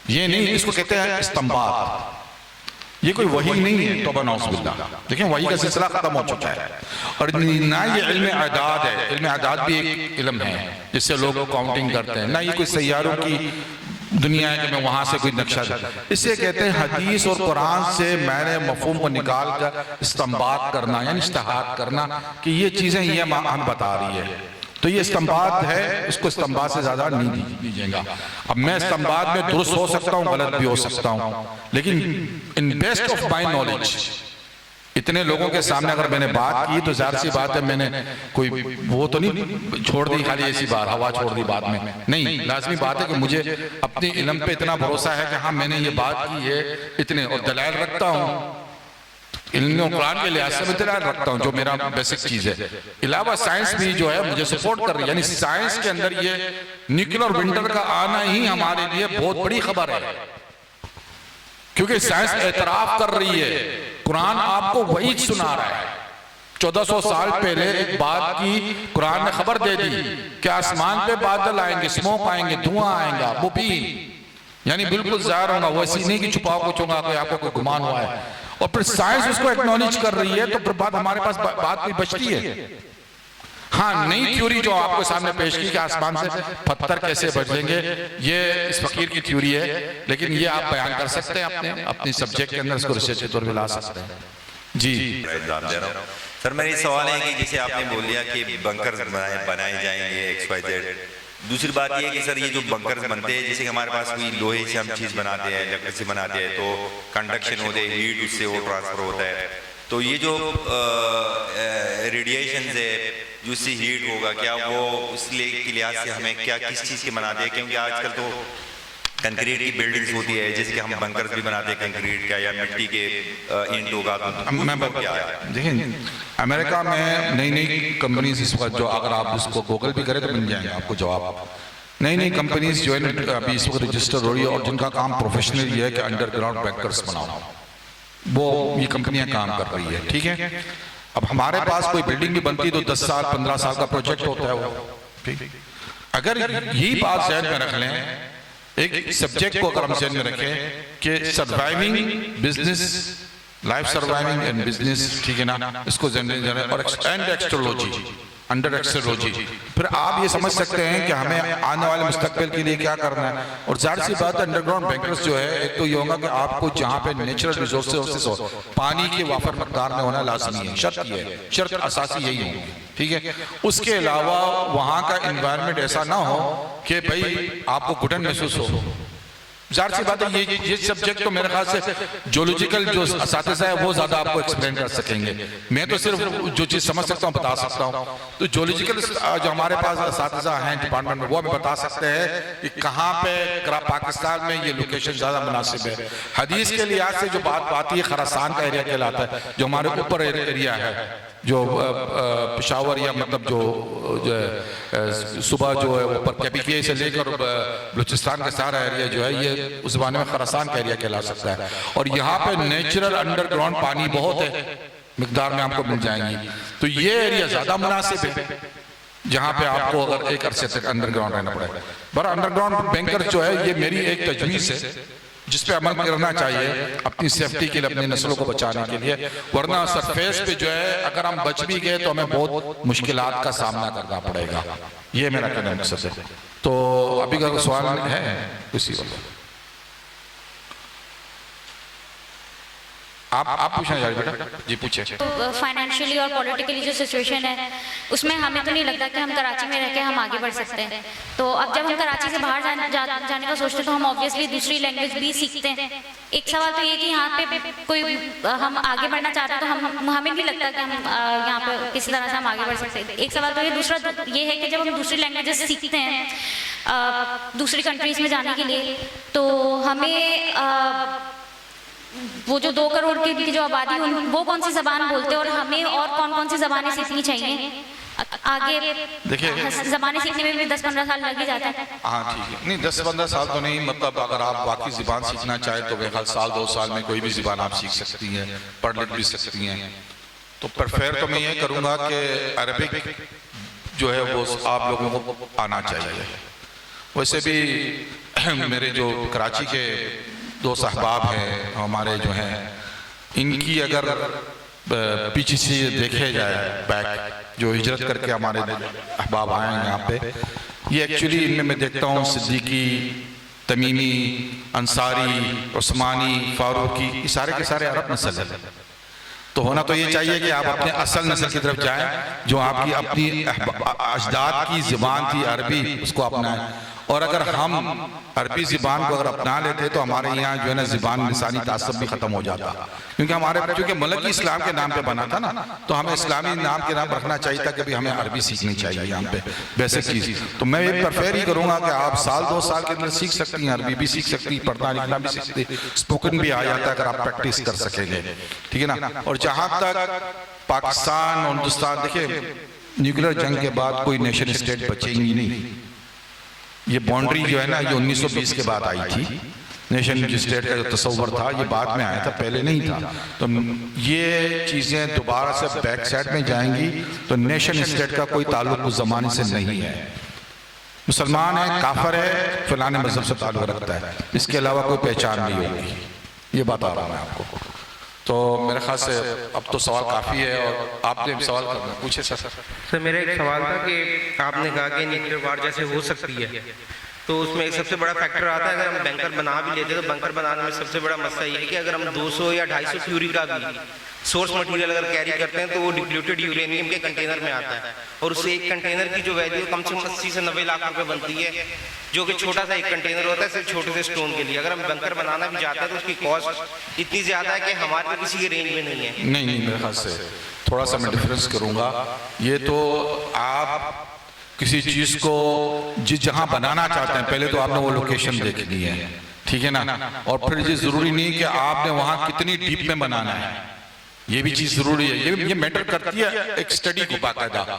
یہ نہیں، اس کو کہتے ہیں استنباط. یہ کوئی وحی نہیں ہے، توبہ نعوذ باللہ. دیکھیں وحی کا سلسلہ ختم ہو چکا ہے، اور نہ یہ علم اعداد ہے. علم اعداد بھی ایک علم ہے جس سے لوگ کاؤنٹنگ کرتے ہیں، نہ یہ کوئی سیاروں کی دنیا ہے کہ میں وہاں سے کوئی نقشہ دوں. اسے کہتے ہیں حدیث اور قرآن سے میں نے مفہوم کو نکال کر استنباط کرنا، یعنی اجتہاد کرنا کہ یہ چیزیں یہ ہم بتا رہی ہے. تو یہ استنباط ہے، اس کو استنباط سے زیادہ نہیں دیجئے گا. اب میں استنباط میں درست ہو سکتا ہوں، غلط بھی ہو سکتا ہوں، لیکن ان بیسٹ آف مائی نالج اتنے لوگوں کے سامنے اگر میں نے بات کی تو ظاہر سی بات ہے میں نے کوئی وہ تو نہیں چھوڑ دی خالی ایسی بات، ہوا چھوڑ دی بات میں نہیں. لازمی بات ہے کہ مجھے اپنی علم پہ اتنا بھروسہ ہے کہ ہاں میں نے یہ بات کی ہے اتنے، اور دلائل رکھتا ہوں علم و قرآن کے لحاظ سے میں دلائل رکھتا ہوں جو میرا بیسک چیز ہے. علاوہ سائنس بھی جو ہے مجھے سپورٹ کر رہی ہے، یعنی سائنس کے اندر یہ نیوکلیر ونٹر کا آنا ہی ہمارے لیے بہت بڑی خبر ہے، کیونکہ سائنس اعتراف کر رہی ہے. قرآن آپ کو وحی سنا رہا ہے. 1400 سال پہلے ایک بات کی قرآن نے خبر دے دی کہ آسمان پہ بادل آئیں گے، سموک آئیں گے، دھواں آئیں گا، مبین، یعنی بالکل ظاہر ہوگا. ویسی نہیں کہ چھپاؤ کو چونگا کہ آپ کو کوئی گمان ہوا ہے. اور پھر سائنس اس کو ایکنالج کر رہی ہے، تو پھر بات ہمارے پاس بات کوئی بچتی ہے. ہاں ہاں نئی تھیوری جو آپ کے سامنے پیش کی کہ آسمان سے پتھر کیسے بدلیں گے، یہ اس فقیر کی تھیوری ہے، لیکن یہ آپ بیان کر سکتے ہیں اپنی سبجیکٹ کے اندر، اس کو ریسرچ کے طور پہ لا سکتے ہیں. جی سر میری سوال ہے کہ جیسے آپ نے بول دیا کہ بنکر بنائے جائیں گے ایکس وائی زیڈ. دوسری بات یہ ہے کہ سر یہ جو بنکر بنتے ہیں، جیسے کہ ہمارے پاس کوئی لوہے سے ہم چیز بناتے ہیں، لکڑی سے بناتے ہیں، تو کنڈکشن ہوتے ہیں، ہیٹ اس سے وہ ٹرانسفر ہوتا ہے. تو یہ جو ریڈیشنز ہے جو اس سے ہیٹ ہوگا، کیا وہ اس لیے کے لحاظ سے ہمیں کیا کس چیز کے بناتے ہیں؟ کیونکہ آج کل تو کنکریٹ کی بلڈنگز ہوتی ہے، جیسے کہ ہم بنکرز بھی بناتے ہیں کنکریٹ کا یا مٹی کے اینٹ ہوگا. تو کیا ہے؟ دیکھیں امریکہ میں نئی نئی کمپنیز اس وقت، جو اگر آپ اس کو گوگل بھی کریں تو مل جائیں گے آپ کو جواب. نئی نئی کمپنیز جو ہے ابھی اس وقت رجسٹر ہو رہی ہے، اور جن کا کام پروفیشنل یہ ہے کہ انڈر گراؤنڈ بنکرز بناؤ، وہ یہ کمپنیاں کام کر رہی ہے. ٹھیک ہے، اب ہمارے پاس کوئی بلڈنگ بھی بنتی تو 10 سال 15 سال کا پروجیکٹ ہوتا ہے وہ. اگر یہی بات ذہن میں رکھ لیں، ایک سبجیکٹ کو اگر ہم ذہن میں رکھیں کہ surviving business, life surviving and business, ٹھیک ہے نا، اس کو ذہن میں رکھیں، اور اینڈ ایکسٹرولوجی، انڈر ایکسٹرولوجی، پھر آپ یہ سمجھ سکتے ہیں کہ ہمیں آنے والے مستقبل کے لیے کیا کرنا ہے. اور ظاہر سی بات ہے انڈر گراؤنڈ بنکرز جو ہے، ایک تو یہ ہوگا کہ آپ کو جہاں پہ نیچرل ریسورسز ہو، پانی کی وافر مقدار میں ہونا لازمی ہے، شرط یہ ہے، شرط اساسی یہی ہوگی. ٹھیک ہے، اس کے علاوہ وہاں کا انوائرمنٹ ایسا نہ ہو کہ بھئی آپ کو گھٹن محسوس ہو. ظاہر سی بات ہے یہ سبجیکٹ تو میرے خیال سے جیولوجیکل جو اساتذہ ہے وہ زیادہ آپ کو ایکسپلین کر سکیں گے. میں تو صرف جو چیز سمجھ سکتا ہوں بتا سکتا ہوں. تو جیولوجیکل جو ہمارے پاس اساتذہ ہیں ڈپارٹمنٹ میں، وہ ہمیں بتا سکتے ہیں کہ کہاں پہ پاکستان میں یہ لوکیشن زیادہ مناسب ہے. حدیث کے لحاظ سے جو بات آتی ہے، خراسان کا ایریا کہلاتا ہے، جو ہمارے اوپر ایریا ہے، جو پشاور یا مطلب جو صبح جو ہے اوپر کیپیکے سے لے کر بلوچستان کا سارا ایریا جو ہے، یہ اس زمانے میں خراسان کا ایریا کہلا سکتا ہے. اور یہاں پہ نیچرل انڈر گراؤنڈ پانی بہت ہے، مقدار میں آپ کو مل جائیں گی. تو یہ ایریا زیادہ مناسب ہے جہاں پہ آپ کو اگر ایک عرصے تک انڈر گراؤنڈ رہنا پڑے. بر انڈر گراؤنڈ بنکر جو ہے، یہ میری ایک تجویز ہے جس پہ عمل کرنا چاہیے اپنی سیفٹی کے لیے، اپنی نسلوں کو بچانے کے لیے. ورنہ سرفیس پہ جو ہے اگر ہم بچ بھی گئے تو ہمیں بہت مشکلات کا سامنا کرنا پڑے گا. یہ میرا کہنا مقصد ہے. تو ابھی کا سوال ہے اسی وقت آپ پوچھنا چاہ رہے بیٹا؟ جی پوچھیں. فائنینشلی اور پولیٹیکلی جو سچویشن ہے، اس میں ہمیں تو نہیں لگتا کہ ہم کراچی میں رہ کے ہم آگے بڑھ سکتے ہیں. تو اب جب ہم کراچی سے باہر جانے کا سوچتے ہیں تو ہم آبویسلی دوسری لینگویج بھی سیکھتے ہیں. ایک سوال تو یہ کہ یہاں پہ کوئی ہم آگے بڑھنا چاہتے ہیں تو ہمیں نہیں لگتا کہ ہم یہاں پہ کسی طرح سے ہم آگے بڑھ سکتے ہیں. ایک سوال تو یہ. دوسرا یہ ہے کہ جب ہم دوسری لینگویجز سیکھتے ہیں دوسری کنٹریز میں جانے کے لیے، تو ہمیں وہ جو 2 کروڑ کی جو آبادی ہے وہ کون سی زبان بولتے ہیں، اور ہمیں اور کون سی زبانیں سیکھنی چاہیے آگے؟ دیکھیں زبانیں سیکھنے میں بھی 10-15 سال لگ ہی جاتا ہے. ہاں ٹھیک ہے، نہیں 10-15 سال تو نہیں، مطلب اگر آپ باقی زبان سیکھنا چاہیں تو بہرحال سال 2 سال میں کوئی بھی زبان آپ سیکھ سکتی ہیں، پڑھ لکھ بھی سکتی ہیں. تو پریفر تو میں یہ کروں گا کہ عربک جو ہے وہ آپ لوگوں کو آنا چاہیے. ویسے بھی میرے جو کراچی کے 2 احباب ہیں ہمارے جو ہیں، ان کی اگر پیچھے سے دیکھے جائے بیک، جو ہجرت کر کے ہمارے احباب آئے ہیں یہاں پہ، یہ ایکچولی ان میں دیکھتا ہوں صدیقی، تمیمی، انصاری، عثمانی، فاروقی، یہ سارے کے سارے عرب نسل ہیں. تو ہونا تو یہ چاہیے کہ آپ اپنے اصل نسل کی طرف جائیں، جو آپ کی اپنی اجداد کی زبان تھی عربی، اس کو اپنائیں. اور اگر ہم عربی زبان کو اگر اپنا لیتے تو ہمارے یہاں جو ہے نا زبان لسانی تعصب بھی ختم ہو جاتا. کیونکہ ہمارے چونکہ ملک اسلام کے نام پہ بنا تھا نا، تو ہمیں اسلامی نام کے نام رکھنا چاہیے تھا کہ ہمیں عربی سیکھنی چاہیے یہاں پہ بیسک چیز. تو میں یہ پریفر ہی کروں گا کہ آپ سال 2 سال کے اندر سیکھ سکتی ہیں، عربی بھی سیکھ سکتی، پڑھنا لکھنا بھی سیکھتی، اسپوکن بھی آ جاتا ہے اگر آپ پریکٹس کر سکیں گے. ٹھیک ہے نا. اور جہاں تک پاکستان اور ہندوستان، دیکھیں نیوکلیر جنگ کے بعد کوئی نیشن اسٹیٹ بچے ہی نہیں. یہ باؤنڈری جو ہے نا یہ 1920 کے بعد آئی تھی. نیشن اسٹیٹ کا جو تصور تھا یہ بعد میں آیا تھا، پہلے نہیں تھا. تو یہ چیزیں دوبارہ سے بیک سائڈ میں جائیں گی. تو نیشن اسٹیٹ کا کوئی تعلق اس زمانے سے نہیں ہے. مسلمان ہے، کافر ہے، فلانے مذہب سے تعلق رکھتا ہے، اس کے علاوہ کوئی پہچان نہیں ہوگی. یہ بتا رہا ہوں میں آپ کو. تو میرے خیال سے اب تو سوال کافی ہے اور آپ نے سوال کرنا پوچھے سر. سر میرا ایک سوال تھا کہ آپ نے کہا کہ نیوکلیر وار جیسے ہو سکتی ہے، تو اس میں ایک سب سے بڑا فیکٹر آتا ہے اگر ہم بنکر بنا بھی لیتے تو بنکر بنانے میں سب سے بڑا مسئلہ یہ ہے کہ اگر ہم 200 یا 250 فیوری کا بھی سورس مٹیریل اگر کیری کرتے ہیں تو وہ ڈپلیوٹڈ یورینیم کے کنٹینر میں آتا ہے، اور اس ایک کنٹینر کی جو ویلیو کم سے کم 80 سے 90 لاکھ روپے بنتی ہے، جو کہ چھوٹا سا ایک کنٹینر ہوتا ہے صرف چھوٹے سے سٹون کے لیے. اگر ہم بنکر بنانا بھی چاہتے ہیں تو اس کی کاسٹ اتنی زیادہ ہے کہ ہمارے کو کسی کے رینج میں نہیں ہے. نہیں میرے خیال سے تھوڑا سا میں ڈیفرنس کروں گا. یہ تو آپ کسی چیز کو جہاں بنانا چاہتے ہیں پہلے تو آپ نے وہ لوکیشن دیکھنی ہے، ٹھیک ہے نا، اور پھر یہ ضروری نہیں کہ آپ نے وہاں کتنی ڈیپ میں بنانا ہے، یہ بھی چیز ضروری ہے. یہ میٹر کرتی ہے ایک سٹڈی کو باقاعدہ.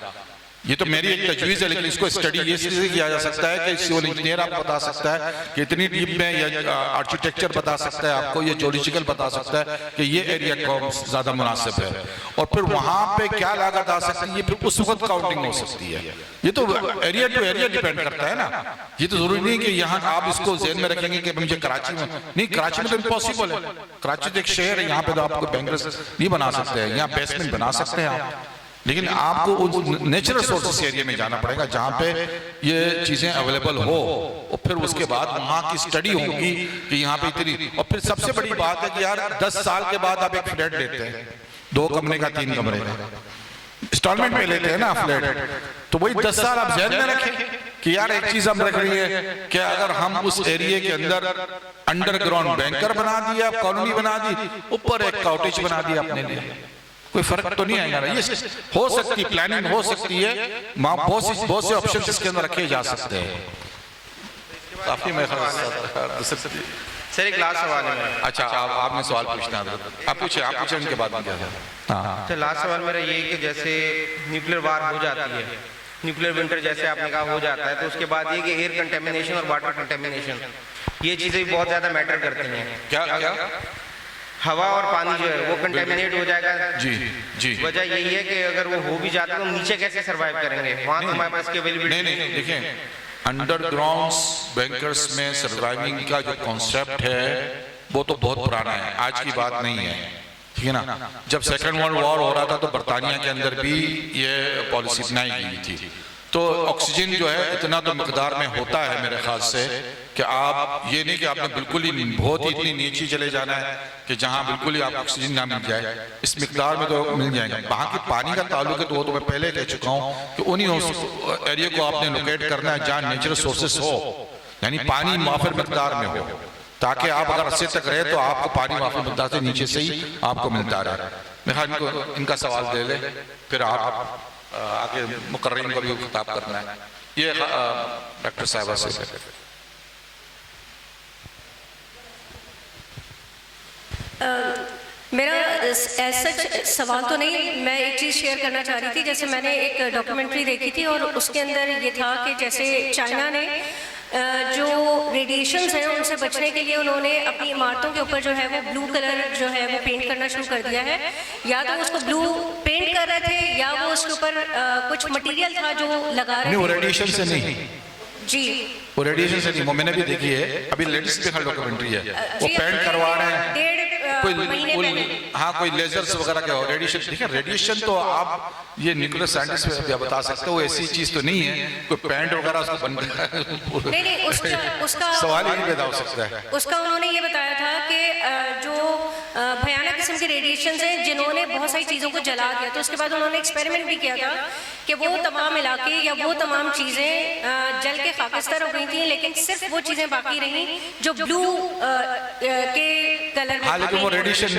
یہ تو میری ایک تجویز ہے لیکن اس کو سٹڈی یہ سے کیا جا سکتا ہے کہ سیول انجینئر آپ بتا سکتا ہے کہ اتنی ڈیپ میں، یا آرکیٹیکچر بتا سکتا ہے آپ کو، یا جیولوجیکل بتا سکتا ہے کہ یہ ایریا کو زیادہ مناسب ہے، اور پھر وہاں پہ کیا لاگت آ سکتی ہے، یہ پھر اس وقت کاؤنٹنگ ہو سکتی ہے. یہ تو ایریا ٹو ایریا ڈیپینڈ کرتا ہے نا. یہ تو ضروری نہیں کہ یہاں آپ اس کو ذہن میں رکھیں گے کہ مجھے کراچی میں نہیں، کراچی میں تو امپاسبل ہے. کراچی تو ایک شہر ہے، یہاں پہ تو آپ کو بینکرز نہیں بنا سکتے ہیں، یہاں بیسمنٹ بنا سکتے ہیں آپ، لیکن آپ کو نیچرل سورسز ایریا میں جانا پڑے گا جہاں پہ یہ چیزیں اویلیبل ہو، اور پھر اس کے بعد وہاں کی سٹڈی ہوگی کہ یہاں پہ اتنی. اور پھر سب سے بڑی بات ہے کہ یار 10 سال کے بعد آپ ایک فلیٹ لیتے ہیں، 2 کمرے کا 3 کمرے کا انسٹالمنٹ پہ لیتے ہیں نا فلیٹ، تو وہی 10 سال آپ ذہن میں رکھیں کہ یار ایک چیز ہم رکھ رہی ہے کہ اگر ہم اس ایریے کے اندر انڈر گراؤنڈ بینکر بنا دیا، کالونی بنا دی، اوپر ایک کاٹیج بنا دیا اپنے لیے، کوئی فرق تو نہیں آئے گا. یہ ہو سکتی پلاننگ ہو سکتی ہے، بہت سے آپشنز اس کے اندر رکھے جا سکتے ہیں. کافی میں سر ایک لاسٹ سوال ہے میرا. اچھا آپ نے سوال پوچھنا ہے، آپ پوچھیں ان کے بعد میں کیا تھا. اچھا لاسٹ سوال میرا یہ ہے کہ جیسے نیوکلیر وار ہو جاتی ہے، نیوکلیر ونٹر جیسے آپ نے کہا ہو جاتا ہے، تو اس کے بعد یہ کہ ایئر کنٹیمنیشن اور واٹر کنٹیمنیشن یہ چیزیں بہت زیادہ میٹر کرتی ہیں. کیا ہوا اور پانی جو ہے وہ کنٹیمنیٹ ہو جائے گا. جی وجہ یہی ہے کہ اگر وہ ہو بھی جاتا ہے تو ہم نیچے کیسے سروائیو کریں گے، وہاں تو ہمارے پاس کی اویلیبلٹی نہیں. دیکھیں انڈر گراؤنڈز بینکرز میں سروائیونگ کا جو کانسیپٹ ہے وہ تو بہت پرانا ہے، آج کی بات نہیں ہے، ٹھیک ہے نا. جب سیکنڈ ورلڈ وار ہو رہا تھا تو برطانیہ کے اندر بھی یہ پالیسی بنائی گئی تھی. تو آکسیجن جو ہے اتنا تو مقدار میں ہوتا ہے میرے خیال سے کہ آپ یہ نہیں کہ آپ نے بالکل ہی بہت ہی اتنی نیچے چلے جانا ہے کہ جہاں بالکل ہی آپ آکسیجن نہ مل جائے، اس مقدار میں تو مل جائے گا. وہاں کی پانی کا تعلق ہے تو وہ تو میں پہلے کہہ چکا ہوں کہ انہی ایریا کو آپ نے لوکیٹ کرنا ہے جہاں نیچرل سورسز ہو، یعنی پانی موافر مقدار میں ہو، تاکہ آپ اگر رسے تک رہے تو آپ کو پانی موافر مقدار سے نیچے سے ہی آپ کو ملتا رہے. میں ان کا سوال دے لیں، پھر آپ آگے مقررین کو بھی خطاب کرنا ہے. یہ ڈاکٹر صاحبہ سے میرا سچ سوال تو نہیں، میں ایک چیز شیئر کرنا چاہ رہی تھی. جیسے میں نے ایک ڈاکیومنٹری دیکھی تھی اور اس کے اندر یہ تھا کہ جیسے چائنا نے جو ریڈیشنز ہیں ان سے بچنے کے لیے انہوں نے اپنی عمارتوں کے اوپر جو ہے وہ بلو کلر جو ہے وہ پینٹ کرنا شروع کر دیا ہے. یا تو اس کو بلو پینٹ کر رہے تھے یا وہ اس کے اوپر کچھ مٹیریل تھا جو لگا رہے تھے. وہ ریڈیشن سے نہیں، جی وہ ریڈیشن سے نہیں، وہ میں نے بھی دیکھی ہے، ابھی لیٹسٹ بھی ہر ڈاکیومنٹری ہے، وہ پینٹ کروا رہے ہیں کوئی لیزرز وغیرہ کیا ہو. ریڈیشن دیکھیں، ریڈیشن تو آپ یہ نیوکلیر سائنٹسٹ بتا سکتے ہو، ایسی چیز تو نہیں ہے کوئی پینٹ وغیرہ اس کو بن کر نہیں اس کا سوال ہی نہیں پیدا ہو سکتا ہے. اس کا انہوں نے یہ بتایا تھا کہ جو بھیانک قسم کے ریڈیشنز ہیں جنہوں نے بہت ساری چیزوں کو جلا دیا، تو اس کے بعد انہوں نے ایکسپیریمنٹ بھی کیا تھا کہ وہ تمام علاقے یا وہ تمام چیزیں جل کے خاکستر ہو گئی تھیں، لیکن صرف وہ چیزیں باقی رہیں جو بلو کے کلر میں. لیکن وہ ریڈیشن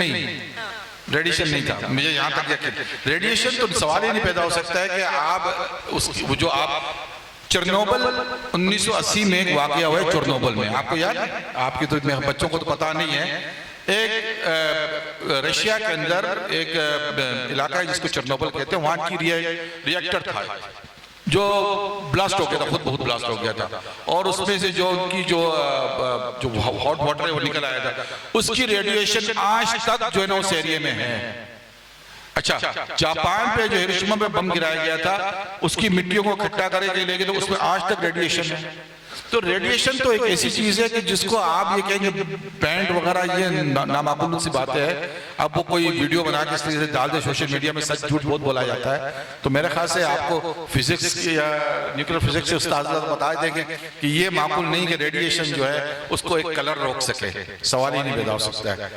نہیں تھا، مجھے یہاں تک یقین. ریڈیشن تو سوال ہی نہیں پیدا ہو سکتا ہے کہ آپ جو آپ چرنوبل 1980 میں ایک واقعہ ہوا ہے چرنوبل میں، آپ کو یاد ہے؟ آپ کی تو بچوں کو تو پتا نہیں ہے. ایک رشیا کے اندر ایک علاقہ ہے جس کو چرنوبل کہتے ہیں، وہاں کی ریئیکٹر تھا جو بلاسٹ ہو گیا تھا، خود بہت بلاسٹ ہو گیا تھا، اور اس میں سے جو ان کی جو ہاٹ واٹر ہے وہ نکل آیا تھا. اس کی ریڈیشن آج تک جو ہے نا اس ایریے میں ہے. اچھا جاپان پہ جو ہیروشیما پہ بم گرایا گیا تھا، اس کی مٹیوں کو اکٹھا کرے کے لے گئے تو اس میں آج تک ریڈیشن ہے. تو ریڈیشن تو ایک ایسی چیز ہے کہ جس کو آپ یہ کہیں گے پینٹ وغیرہ یہ نامعقول سی بات ہے. اب وہ کوئی ویڈیو بنا کے اس طریقے سے ڈال دے سوشل میڈیا میں، سچ جھوٹ بہت بولا جاتا ہے. تو میرے خیال سے آپ کو فزکس یا نیوکلیئر فزکس سے استاد بتا دیں گے کہ یہ معقول نہیں کہ ریڈیشن جو ہے اس کو ایک کلر روک سکے. سوال ہی نہیں پیدا ہو سکتا ہے.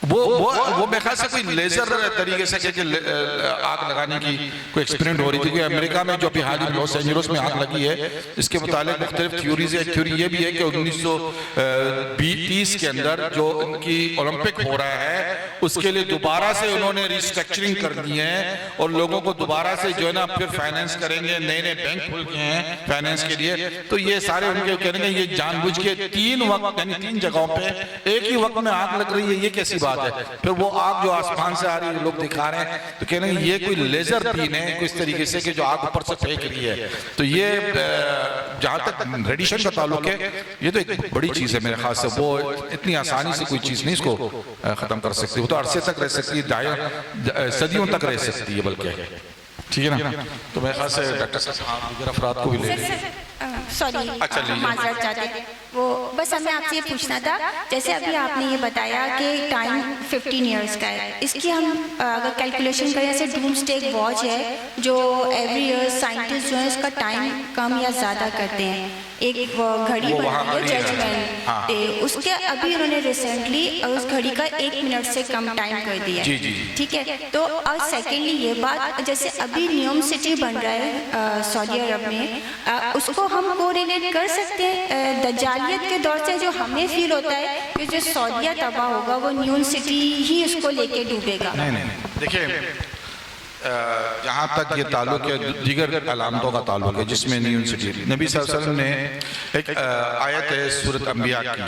وہ میرے خیال سے کوئی لیزر طریقے سے کہ آگ لگانے کی کوئی ایکسپیرمنٹ ہو رہی تھی کہ امریکہ میں جو ابھی حال ہی لاس اینجلس میں آگ لگی ہے اس کے متعلق مختلف تھیوریز ہے. تھیوری یہ بھی ہے کہ 1930 کے اندر جو ان کی اولمپک ہو رہا ہے اس کے لیے دوبارہ سے انہوں نے ریسٹرکچرنگ کر دی ہے اور لوگوں کو دوبارہ سے جو ہے نا پھر فائنینس کریں گے. نئے نئے بینک کھل گئے ہیں فائنینس کے لیے. تو یہ سارے ان کے کہنے گے یہ جان بوجھ کے 3 وقت یعنی 3 جگہوں پہ ایک ہی وقت میں آگ لگ رہی ہے. یہ کیسی بات ہے؟ پھر وہ آگ جو آسمان سے آ رہی ہے لوگ دکھا رہے ہیں تو کہنے ہیں یہ کوئی لیزر بین ہے کوئی اس طریقے سے کہ جو آگ اوپر سے پھینک رہی ہے. تو یہ جہاں تک ریڈیشن کا تعلق ہے یہ تو ایک بڑی چیز ہے میرے خیال سے. وہ اتنی آسانی سے کوئی چیز نہیں اس کو ختم کر سکتی. وہ تو عرصے تک رہ سکتی ہے، صدیوں تک رہ سکتی ہے بلکہ. ٹھیک ہے نا؟ تو میرے خیال سے ڈاکٹر صاحب دیگر افراد کو بھی لے لیں. سوری معذرت چاہتے ہیں وہ بس ہمیں آپ سے یہ پوچھنا تھا جیسے ابھی آپ نے یہ بتایا کہ ٹائم 15 ایئرس کا ہے. اس کی ہم اگر کیلکولیشن کریں جیسے ڈومسڈے ایک واچ ہے جو ایوری ایئر سائنٹسٹ جو ہے اس کا ٹائم کم یا زیادہ کرتے ہیں. ایک گھڑی بنی ہے ججمنٹ ڈے اس کے ابھی انہوں نے ریسنٹلی اس گھڑی کا 1 منٹ سے کم ٹائم کر دیا ہے. ٹھیک ہے. تو اور سیکنڈلی یہ بات جیسے ابھی نیوم سٹی بن رہا ہے سعودی عرب میں اس کو ہم کوریلیٹ کر سکتے ہیں دجالیت کے دور سے جو ہمیں فیل ہوتا ہے کہ جو سعودیہ تباہ ہوگا وہ نیوم سٹی ہی اس کو لے کے ڈوبے گا. نہیں دیکھیں جہاں تک یہ تعلق ہے دیگر علامتوں کا تعلق ہے جس میں نیون سٹی نبی صلی اللہ علیہ وسلم نے ایک آیت ہے سورۃ انبیاء کی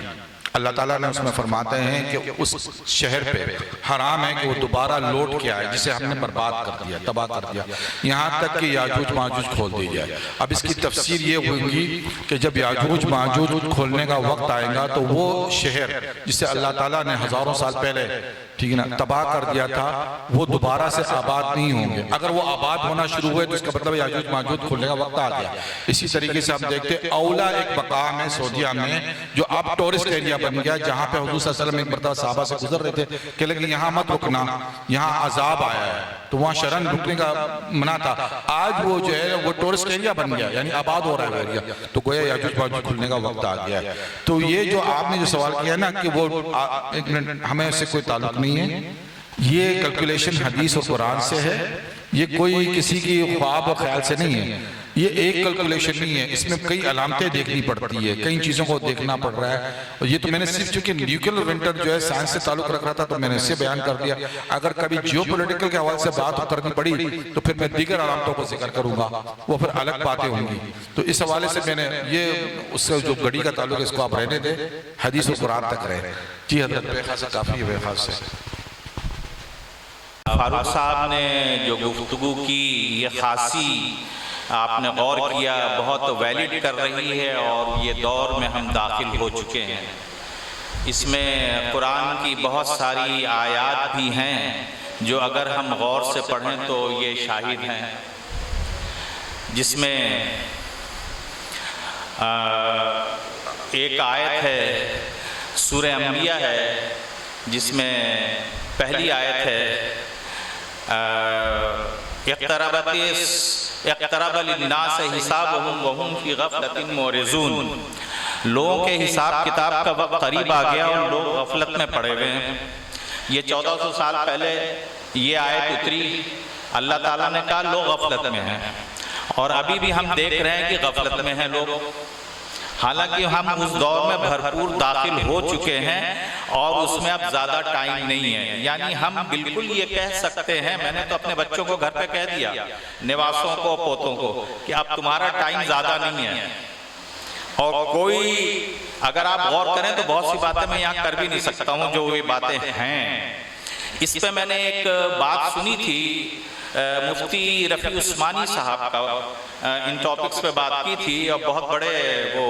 اللہ تعالیٰ نے اس میں فرماتے ہیں کہ اس شہر پہ حرام ہے کہ وہ دوبارہ لوٹ کے آئے جسے ہم نے برباد کر دیا تباہ کر دیا یہاں تک کہ یاجوج ماجوج کھول دی جائے. اب اس کی تفسیر یہ ہوگی کہ جب یاجوج ماجوج کھولنے کا وقت آئے گا تو وہ شہر جسے اللہ تعالیٰ نے ہزاروں سال پہلے ٹھیک ہے نا تباہ کر دیا تھا وہ دوبارہ سے آباد نہیں ہوں گے. اگر وہ آباد ہونا شروع ہوئے تو اس کا مطلب یاجوج ماجوج کھولنے کا وقت آ گیا. اسی طریقے سے ہم دیکھتے ہیں اولا ایک مقام ہے سعودیہ میں جو اب ٹورسٹ ایریا بن گیا جہاں پہ حضور صلی اللہ علیہ وسلم ایک مرتبہ صحابہ سے گزر رہے تھے کہ لیکن یہاں مت رکنا یہاں عذاب آیا ہے تو وہاں شرن رکنے کا منع تھا. آج وہ جو ہے وہ ٹورسٹ ایریا بن گیا یعنی آباد ہو رہا ہے ایریا تو گویا یاجوج ماجوج کھلنے کا وقت آ گیا ہے. تو یہ جو آپ نے جو سوال کیا نا کہ وہ ایک منٹ ہمیں اس سے کوئی تعلق نہیں ہے. یہ کیلکولیشن حدیث اور قرآن سے ہے. یہ کوئی کسی کی خواب و خیال سے نہیں ہے. یہ ایک کیلکولیشن نہیں ہے. اس میں کئی علامتیں دیکھنی پڑتی ہے کئی چیزوں کو دیکھنا پڑ رہا ہے. اور یہ تو میں نے صرف چونکہ نیوکلیئر ونٹر جو ہے سائنس سے تعلق رکھ رہا تھا تو میں نے اسے بیان کر دیا. اگر کبھی جیو پولیٹیکل کے حوالے سے بات کرنی پڑی تو پھر میں دیگر علامتوں کو ذکر کروں گا وہ پھر الگ باتیں ہوں گی. تو اس حوالے سے میں نے یہ اس سے جو گھڑی کا تعلق ہے اس کو آپ رہنے دیں حدیث و قرآن تک رہے. جی حضرت بے خاص کافی ہے بے خاص سے. فاروق صاحب نے جو گفتگو کی یہ خاصی آپ نے غور کیا بہت ویلڈ کر رہی ہے اور یہ دور میں ہم داخل ہو چکے ہیں. اس میں قرآن کی بہت ساری آیات بھی ہیں جو اگر ہم غور سے پڑھیں تو یہ شاہد ہیں جس میں ایک آیت ہے سورہ انبیاء ہے جس میں پہلی آیت ہے اقترب للناس حسابهم وهم في غفلة معرضون. لوگوں کے حساب کتاب کا وقت قریب آ گیا اور لوگ غفلت میں پڑے ہوئے ہیں. یہ 1400 سال پہلے یہ آیت اتری. اللہ تعالیٰ نے کہا لوگ غفلت میں ہیں اور ابھی بھی ہم دیکھ رہے ہیں کہ غفلت میں ہیں لوگ. حالانکہ ہم اس دور میں بھرپور داخل ہو چکے ہیں اور اس میں اب زیادہ ٹائم نہیں ہے. یعنی ہم بالکل یہ کہہ سکتے ہیں میں نے تو اپنے بچوں کو گھر پہ کہہ دیا نواسوں کو پوتوں کو کہ اب تمہارا ٹائم زیادہ نہیں ہے. اور کوئی اگر آپ غور کریں تو بہت سی باتیں میں یہاں کر بھی نہیں سکتا ہوں جو یہ باتیں ہیں. اس پہ میں نے ایک بات سنی تھی مفتی رفیع عثمانی صاحب کا ان ٹاپکس پہ بات کی تھی اور بہت بڑے وہ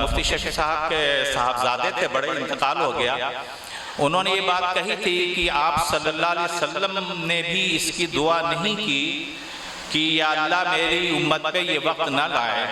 مفتی شفیع صاحب کے صاحبزادے تھے بڑے انتقال ہو گیا. انہوں نے یہ بات کہی تھی کہ آپ صلی اللہ علیہ وسلم نے بھی اس کی دعا نہیں کی کہ یا اللہ میری امت پہ یہ وقت نہ لائے،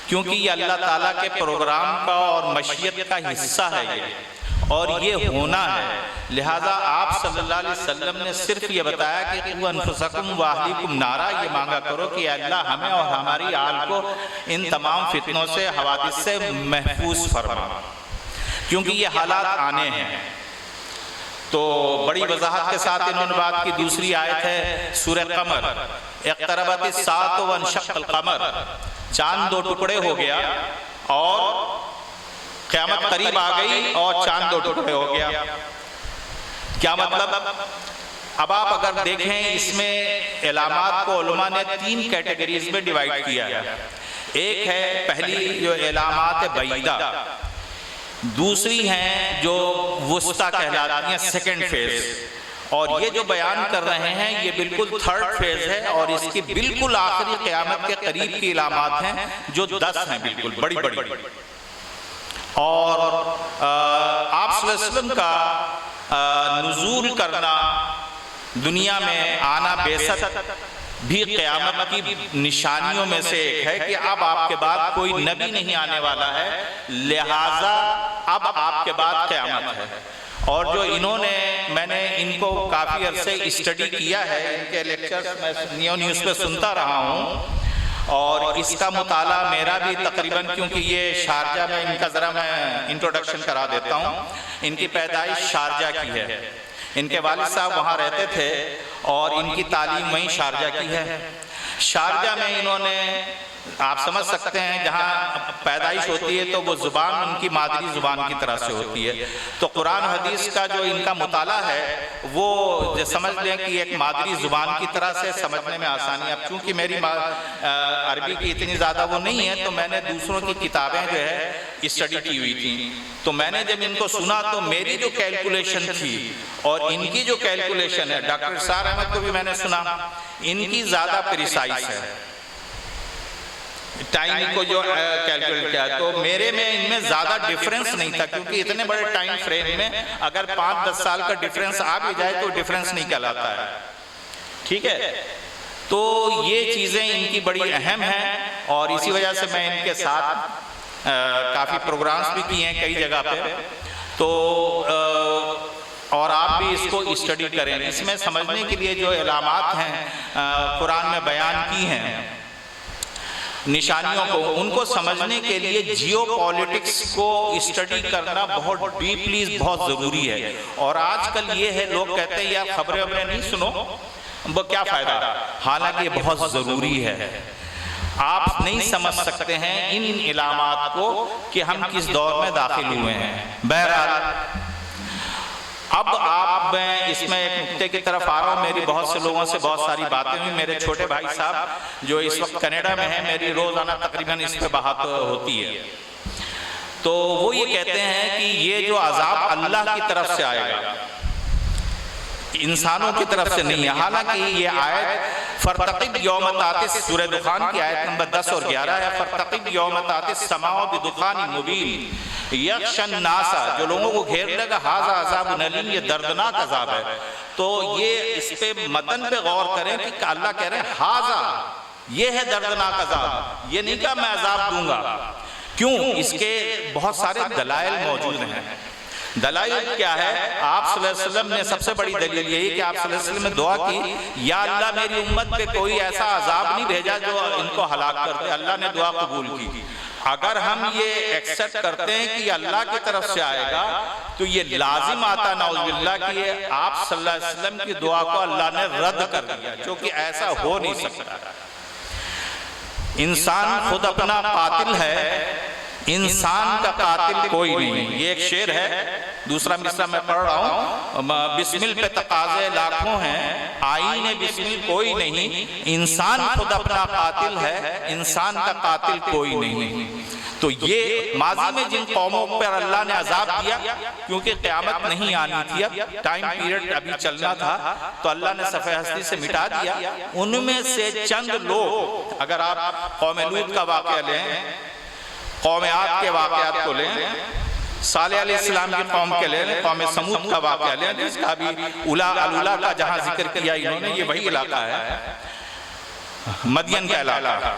کیونکہ یہ اللہ تعالیٰ کے پروگرام کا اور مشیت کا حصہ ہے یہ، اور یہ ہونا ہے۔ لہٰذا آپ صلی اللہ علیہ وسلم نے صرف یہ بتایا کہ قُوْ أَنفُسَكُمْ وَأَهْلِيكُمْ نَارًا، یہ مانگا کرو کہ اللہ ہمیں اور ہماری آل کو ان تمام فتنوں سے، حوادث سے محفوظ فرما، کیونکہ یہ حالات آنے ہیں۔ تو بڑی وضاحت کے ساتھ انہوں نے بات کی۔ دوسری آیت ہے سورہ قمر، اقتربت الساعۃ وانشق القمر، چاند دو ٹکڑے ہو گیا اور قیامت قریب آ گئی اور چاند دو ٹکڑے ہو گیا۔ کیا مطلب؟ اب آپ اگر دیکھیں اس میں علامات کو علماء نے 3 کیٹیگریز میں ڈیوائیڈ کیا ہے۔ ایک ہے پہلی جو علامات بعیدہ، دوسری ہیں جو وسطیٰ کہلاتی ہیں سیکنڈ فیز، اور یہ جو بیان کر رہے ہیں یہ بالکل تھرڈ فیز ہے، اور اس کی بالکل آخری قیامت کے قریب کی علامات ہیں جو 10 ہیں، بالکل بڑی بڑی۔ اور آپ صلی اللہ علیہ وسلم کا نزول کرنا، دنیا میں آنا، بعثت بھی قیامت کی نشانیوں میں سے ایک ہے کہ اب آپ کے بعد کوئی نبی نہیں آنے والا ہے، لہٰذا اب آپ کے بعد قیامت ہے۔ اور جو انہوں نے، میں نے ان کو کافی عرصے اسٹڈی کیا ہے، ان کے لیکچرز میں نیوز پہ سنتا رہا ہوں، اور اس کا مطالعہ میرا بھی تقریباً، کیونکہ یہ شارجہ میں، ان کا ذرا میں انٹروڈکشن کرا دیتا ہوں۔ ان کی پیدائش شارجہ کی ہے، ان کے والد صاحب وہاں رہتے تھے اور ان کی تعلیم وہیں شارجہ کی ہے۔ شارجہ میں انہوں نے، آپ سمجھ سکتے ہیں جہاں پیدائش ہوتی ہے تو وہ زبان ان کی مادری زبان کی طرح سے ہوتی ہے، تو قرآن حدیث کا جو ان کا مطالعہ ہے وہ سمجھ لیں کہ ایک مادری زبان کی طرح سے سمجھنے میں آسانی۔ اب چونکہ میری عربی کی اتنی زیادہ وہ نہیں ہے تو میں نے دوسروں کی کتابیں جو ہے اسٹڈی کی ہوئی تھیں، تو میں نے جب ان کو سنا تو میری جو کیلکولیشن تھی اور ان کی جو کیلکولیشن ہے، ڈاکٹر اسرار احمد کو بھی میں نے سنا، ان کی زیادہ پریسائز ہے، ٹائم کو جو کیلکولیٹ کیا، تو میرے میں ان میں زیادہ ڈیفرنس نہیں تھا، کیونکہ اتنے بڑے ٹائم فریم میں اگر 5-10 سال کا ڈیفرنس آ بھی جائے تو ڈیفرنس نہیں کہلاتا ہے، ٹھیک ہے۔ تو یہ چیزیں ان کی بڑی اہم ہیں، اور اسی وجہ سے میں ان کے ساتھ کافی پروگرامز بھی کیے ہیں کئی جگہ پہ، تو اور آپ بھی اس کو اسٹڈی کریں۔ اس میں سمجھنے کے لیے جو علامات ہیں قرآن میں بیان کی ہیں، نشانیوں کو، ان کو سمجھنے کے لیے جیو پالیٹکس کو اسٹڈی کرنا بہت ڈیپلی بہت ضروری ہے۔ اور آج کل یہ ہے، لوگ کہتے ہیں یار خبریں نہیں سنو، وہ کیا فائدہ، حالانکہ یہ بہت ضروری ہے۔ آپ نہیں سمجھ سکتے ہیں ان علامات کو کہ ہم کس دور میں داخل ہوئے ہیں۔ بہرحال اب آپ، میں اس میں ایک نقطے کی طرف آ رہا ہوں، میری بہت سے لوگوں سے بہت ساری باتیں ہوئی، میرے چھوٹے بھائی صاحب جو اس وقت کینیڈا میں ہیں، میری روزانہ تقریباً اس پہ بات ہوتی ہے، تو وہ یہ کہتے ہیں کہ یہ جو عذاب اللہ کی طرف سے آئے گا، انسانوں کی طرف سے نہیں ہے۔ حالانکہ یہ آیت فرتقب یوم تاتی، سورہ دخان کی آیت نمبر 10 اور 11 ہے، فرتقب یوم تاتی السماء بدخان مبین یغشی الناس، جو لوگوں کو گھیر لے گا، ھذا عذاب علیم، یہ دردناک عذاب ہے۔ تو یہ اس پہ متن پہ غور کریں کہ اللہ کہہ رہے ہیں ھذا، یہ ہے دردناک عذاب، یہ نہیں کہا میں عذاب دوں گا۔ کیوں؟ اس کے بہت سارے دلائل موجود ہیں۔ دلائل کیا ہے؟ آپ صلی اللہ علیہ وسلم نے سب سے بڑی دلیل یہی کہ آپ صلی اللہ علیہ وسلم نے دعا کی، یا اللہ میری امت پہ کوئی ایسا عذاب نہیں بھیجا جو ان کو ہلاک کر دے۔ اللہ نے دعا قبول کی۔ اگر ہم یہ ایکسپٹ کرتے ہیں کہ اللہ کی طرف سے آئے گا تو یہ لازم آتا نعوذ باللہ کہ آپ صلی اللہ علیہ وسلم کی دعا کو اللہ نے رد کر دیا، جو کہ ایسا ہو نہیں سکتا۔ انسان خود اپنا قاتل ہے، انسان کا قاتل کوئی نہیں۔ یہ ایک شعر ہے، دوسرا مصرع میں پڑھ رہا ہوں، بسمل پہ تقاضے لاکھوں ہیں، آئین بسمل کوئی نہیں، انسان خود اپنا قاتل ہے، انسان کا قاتل کوئی نہیں۔ تو یہ ماضی میں جن قوموں پر اللہ نے عذاب دیا، کیونکہ قیامت نہیں آنی تھی، اب ٹائم پیریڈ ابھی چلنا تھا، تو اللہ نے صفحہ ہستی سے مٹا دیا۔ ان میں سے چند لوگ، اگر آپ قوم لوط کا واقعہ لیں، قوم عاد کے واقعات کو لیں، صالح علیہ السلام کی قوم کے لیں، قوم سمود کا واقعہ لیں، جس کا بھی اولا کا جہاں ذکر کیا انہوں نے، یہ وہی علاقہ ہے۔ مدین کا علاقہ.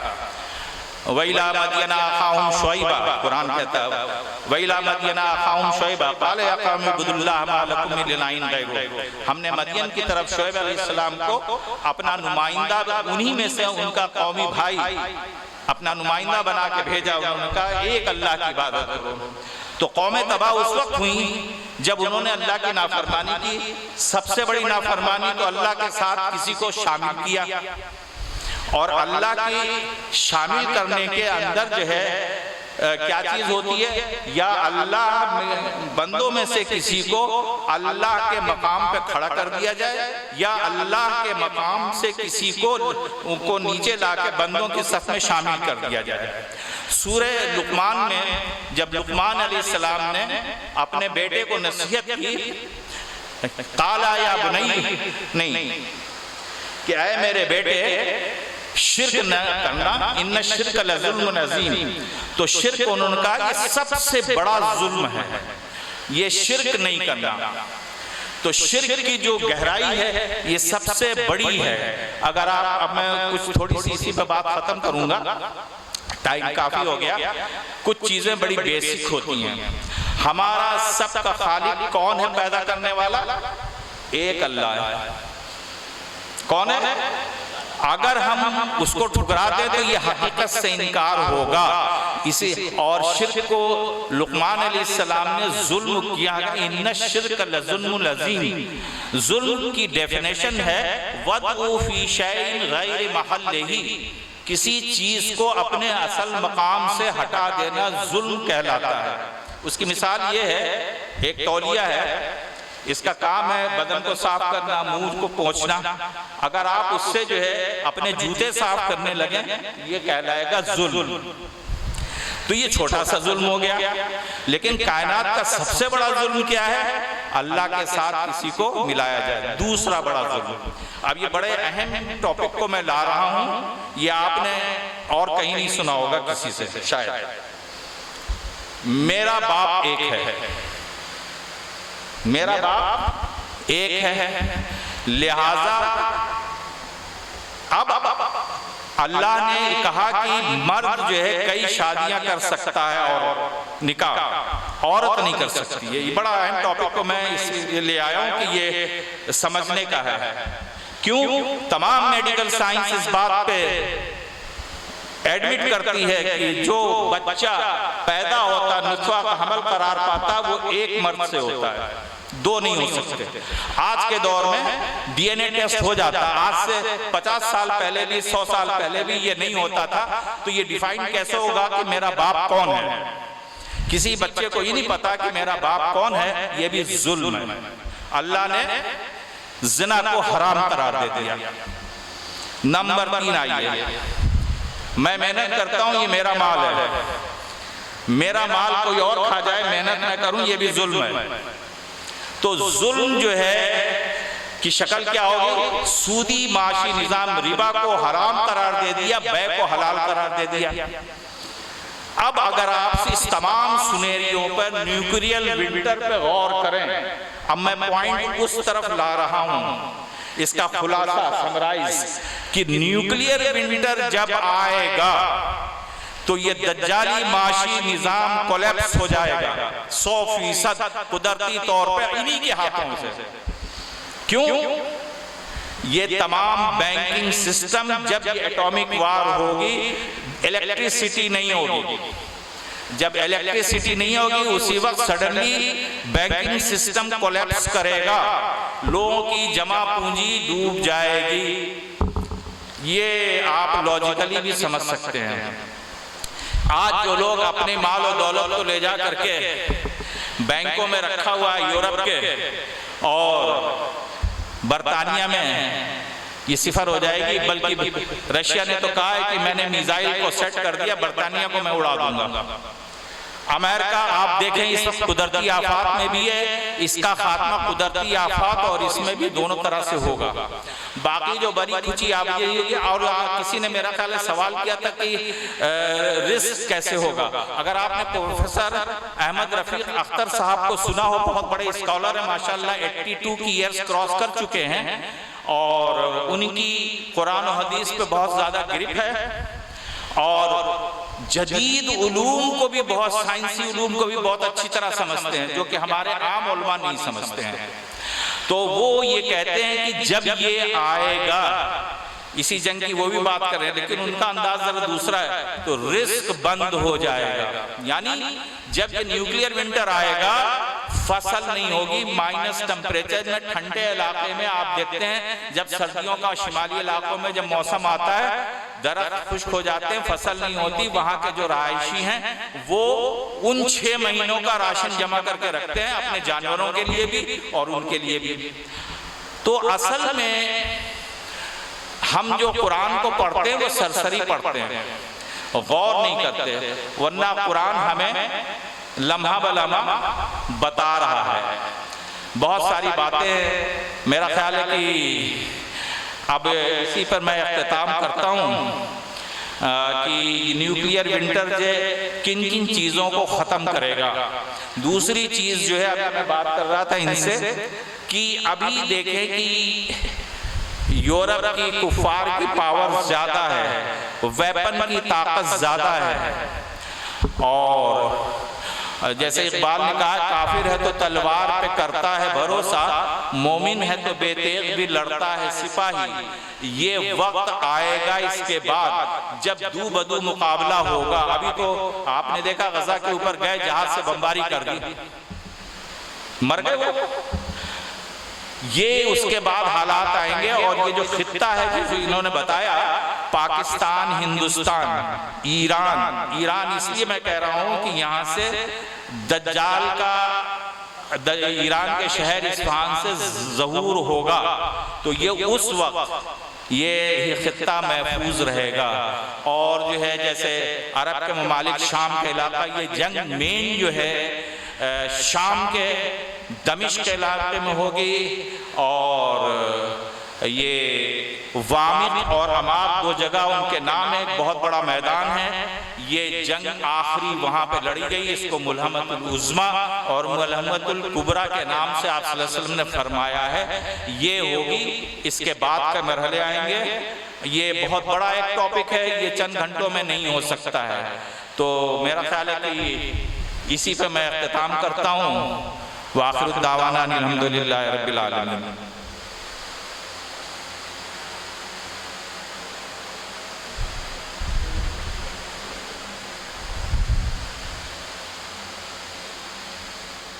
وَإِلَىٰ مَدْيَنَ أَخَاهُمْ شُعَيْبًا، قرآن کہتا ہے وَإِلَىٰ مَدْيَنَ أَخَاهُمْ شُعَيْبًا قَالَ يَا قَوْمِ اعْبُدُوا اللَّهَ مَا لَكُم مِّنْ إِلَٰهٍ غَيْرُهُ. ہم نے مدین کی طرف شعیب علیہ السلام کو اپنا نمائندہ، انہی میں سے ان کا قومی بھائی اپنا نمائندہ بنا کے بھیجا. انہوں نے کہا ایک اللہ کی عبادت کرو. تو قوم تباہ اس وقت ہوئی جب انہوں نے اللہ کی نافرمانی کی. سب سے بڑی نافرمانی تو اللہ کے ساتھ کسی کو شامل کیا. اور اللہ کی شامل کرنے کے اندر جو ہے کیا چیز ہوتی ہے؟ یا اللہ بندوں میں سے کسی کو اللہ کے مقام پہ کھڑا کر دیا جائے، یا اللہ کے مقام سے کسی کو نیچے لا کے بندوں کی صف میں شامل کر دیا جائے. سورہ لقمان میں جب لقمان علیہ السلام نے اپنے بیٹے کو نصیحت کی، قالا یا بنی، نہیں کہ اے میرے بیٹے شرک نہ کرنا، ان الشرک لظلم عظیم. تو شرک انہوں نے کہا یہ سب سے بڑا ظلم ہے، یہ شرک نہیں کرنا. تو شرک کی جو گہرائی ہے یہ سب سے بڑی ہے. اگر اب میں کچھ تھوڑی سی اسی پہ بات ختم کروں گا، ٹائم کافی ہو گیا. کچھ چیزیں بڑی بیسک ہوتی ہیں. ہمارا سب کا خالق کون ہے پیدا کرنے والا؟ ایک اللہ ہے. کون ہے؟ اگر ہم اس کو ٹھکرا دیں تو یہ حقیقت سے انکار ہوگا. اور شرک کو لقمان علیہ السلام نے ظلم کیا. ان الشرک لظلم عظیم. ظلم کی ڈیفینیشن ہے وَضْعُ فِي شَيْءٍ غَيْرِ مَحَلِّهِ، کسی چیز کو اپنے اصل مقام سے ہٹا دینا ظلم کہلاتا ہے. اس کی مثال یہ ہے، ایک تولیہ ہے، اس کا کام ہے بدن کو صاف کرنا، منہ کو پوچھنا. اگر آپ اس سے جو ہے اپنے جوتے صاف کرنے لگیں یہ کہلائے گا ظلم. تو یہ چھوٹا سا ظلم ہو گیا. لیکن کائنات کا سب سے بڑا ظلم کیا ہے؟ اللہ کے ساتھ کسی کو ملایا جائے. دوسرا بڑا ظلم. اب یہ بڑے اہم ٹاپک کو میں لا رہا ہوں، یہ آپ نے اور کہیں نہیں سنا ہوگا کسی سے شاید. میرا باپ ایک ہے، میرا باپ ایک ہے، لہذا اب اللہ نے کہا کہ مرد جو ہے کئی شادیاں کر سکتا ہے اور نکاح عورت نہیں کر سکتی. یہ بڑا اہم ٹاپک کو میں اس لیے لے آیا ہوں کہ یہ سمجھنے کا ہے. کیوں؟ تمام میڈیکل سائنس اس بات پہ ایڈمٹ کرتی ہے کہ جو بچہ پیدا ہوتا، نطفہ کا حمل قرار پاتا، وہ ایک مرد سے ہوتا ہے، دو نہیں ہو سکتے. آج کے دور میں ڈی این اے ٹیسٹ ہو جاتا. آج سے 50 سال پہلے بھی 100 سال پہلے بھی یہ نہیں ہوتا تھا. تو یہ ڈیفائن کیسے ہوگا کہ میرا باپ کون ہے؟ کسی بچے کو یہ نہیں پتا کہ میرا باپ کون ہے. یہ بھی ظلم ہے. اللہ نے زنا کو حرام قرار دے دیا. نمبر 3 آئیے، میں محنت کرتا ہوں، یہ میرا مال ہے. میرا مال کوئی اور کھا جائے، محنت نہ کروں، یہ بھی ظلم ہے. تو ظلم جو ہے کی شکل کیا ہوگی؟ سودی معاشی نظام، ربا کو حرام قرار دے دیا، بے کو حلال قرار دے دیا. اب اگر آپ اس تمام سنیریوں پر نیوکلیئر ونٹر پہ غور کریں، اب میں پوائنٹ اس طرف لا رہا ہوں، اس کا خلاصہ سمرائز، کہ نیوکلیئر ونٹر جب آئے گا تو یہ دجالی معاشی نظام کولیپس ہو جائے گا 100% قدرتی طور پہ انہی کے ہاتھوں سے. کیوں؟ یہ تمام بینکنگ سسٹم، جب یہ ایٹامک وار ہوگی، الیکٹریسٹی نہیں ہوگی. جب الیکٹریسٹی نہیں ہوگی اسی وقت سڈنلی بینکنگ سسٹم کولیپس کرے گا، لوگوں کی جمع پونجی ڈوب جائے گی. یہ آپ لاجیکلی بھی سمجھ سکتے ہیں. آج جو لوگ اپنے مال و دولت کو لے جا کر کے بینکوں میں رکھا ہوا ہے یورپ کے اور برطانیہ میں، یہ صفر ہو جائے گی. بلکہ رشیا نے تو کہا ہے کہ میں نے میزائل کو سیٹ کر دیا، برطانیہ کو میں اڑا دوں گا. امریکہ آپ دیکھیں اس وقت قدرتی آفات میں بھی ہے، اس کا خاتمہ قدرتی آفات اور اس میں بھی دونوں طرح سے ہوگا. باقی جو بڑی کچی آپ یہ، اور کسی نے میرا خیال ہے سوال کیا تھا کہ رزق کیسے ہوگا. اگر آپ نے پروفیسر احمد رفیق اختر صاحب کو سنا ہو، بہت بڑے اسکالر ہیں ماشاءاللہ، 82 کی ایئرز کراس کر چکے ہیں، اور ان کی قرآن و حدیث پہ بہت زیادہ گرپ ہے، اور جدید علوم کو بھی بہت، سائنسی علوم کو بھی بہت اچھی طرح سمجھتے ہیں، جو کہ ہمارے عام علماء نہیں سمجھتے ہیں۔ تو وہ یہ کہتے ہیں کہ جب یہ آئے گا، اسی جنگ کی وہ بھی بات کر رہے ہیں، لیکن ان کا انداز ذرا دوسرا ہے، تو رزق بند ہو جائے گا، یعنی جب یہ نیوکلیئر ونٹر آئے گا فصل نہیں ہوگی، مائنس ٹمپریچر میں ٹھنڈے علاقے میں آپ دیکھتے ہیں جب سردیوں کا شمالی علاقوں میں جب موسم آتا ہے درخت خشک ہو جاتے ہیں، فصل نہیں ہوتی، وہاں کے جو رہائشی ہیں وہ ان 6 مہینوں کا راشن جمع کر کے رکھتے ہیں اپنے جانوروں کے لیے بھی اور ان کے لیے بھی۔ تو اصل میں ہم جو قرآن کو پڑھتے ہیں وہ سرسری پڑھتے ہیں، غور نہیں کرتے، ورنہ قرآن ہمیں لمحہ بلمحہ بتا رہا ہے بہت ساری باتیں۔ میرا خیال ہے کہ اب اسی پر میں اختتام کرتا ہوں کہ نیوکلیئر ونٹر جو کن کن چیزوں کو ختم کرے گا۔ دوسری چیز جو ہے، ابھی میں بات کر رہا تھا ان سے کہ ابھی دیکھیں کہ یورپ کی کفار کی پاور زیادہ ہے، ویپن کی طاقت زیادہ ہے، اور جیسے اقبال نے کہا کافر ہے تو تلوار پہ کرتا ہے بھروسہ، مومن ہے تو بے تیغ بھی لڑتا ہے سپاہی۔ یہ وقت آئے گا اس کے بعد جب دو بدو مقابلہ ہوگا۔ ابھی تو آپ نے دیکھا غزہ کے اوپر گئے، جہاز سے بمباری کر دی، مر گئے وہ۔ یہ اس کے بعد حالات آئیں گے، اور یہ جو خطہ ہے جو انہوں نے بتایا، پاکستان، ہندوستان، ایران اس لیے میں کہہ رہا ہوں کہ یہاں سے دجال کا ایران کے شہر اصفہان سے ظہور ہوگا، تو یہ اس وقت یہ خطہ محفوظ رہے گا۔ اور جو ہے جیسے عرب کے ممالک، شام کے علاقہ، یہ جنگ مین جو ہے شام کے دمشق کے علاقے میں ہوگی، اور یہ وامق اور عماق 2 جگہ ان کے نام ہے، ایک بہت بڑا میدان ہے۔ یہ جنگ آخری وہاں پہ لڑی گئی، اس کو ملحمۃ العظمیٰ اور ملحمۃ الکبریٰ کے نام سے آپ صلی اللہ علیہ وسلم نے فرمایا ہے۔ یہ ہوگی، اس کے بعد کے مرحلے آئیں گے۔ یہ بہت بڑا ایک ٹاپک ہے، یہ چند گھنٹوں میں نہیں ہو سکتا ہے۔ تو میرا خیال ہے کہ اسی پہ میں اختتام کرتا ہوں۔ وآخر دعوانا الحمدللہ رب العالمین۔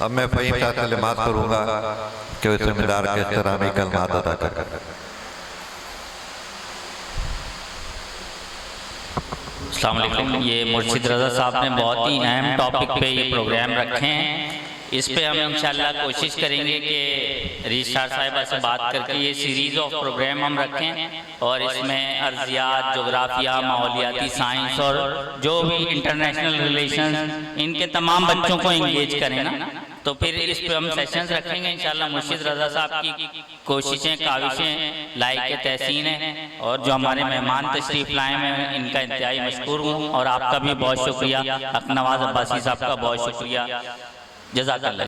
اب میں فہیم کا کلمات کروں گا کہ اس ذمہ دار کے احترامی کلمات ادا کر۔ السلام علیکم۔ یہ مرشد رضا صاحب نے بہت ہی اہم ٹاپک پہ یہ پروگرام رکھے ہیں، اس پہ ہم انشاءاللہ کوشش کریں گے کہ رجسٹرار صاحبہ سے بات کر کے یہ سیریز آف پروگرام ہم رکھیں، اور اس میں ارضیات، جغرافیہ، ماحولیاتی سائنس اور جو بھی انٹرنیشنل ریلیشنز، ان کے تمام بچوں کو انگیج کریں نا، تو پھر اس پہ ہم سیشنز رکھیں گے انشاءاللہ۔ مرشد رضا صاحب کی کوششیں، کاوشیں لائق تحسین ہیں، اور جو ہمارے مہمان تشریف لائے ہیں ان کا انتہائی مشکور ہوں، اور آپ کا بھی بہت شکریہ، حق نواز عباسی صاحب کا بہت شکریہ، جزاک اللہ۔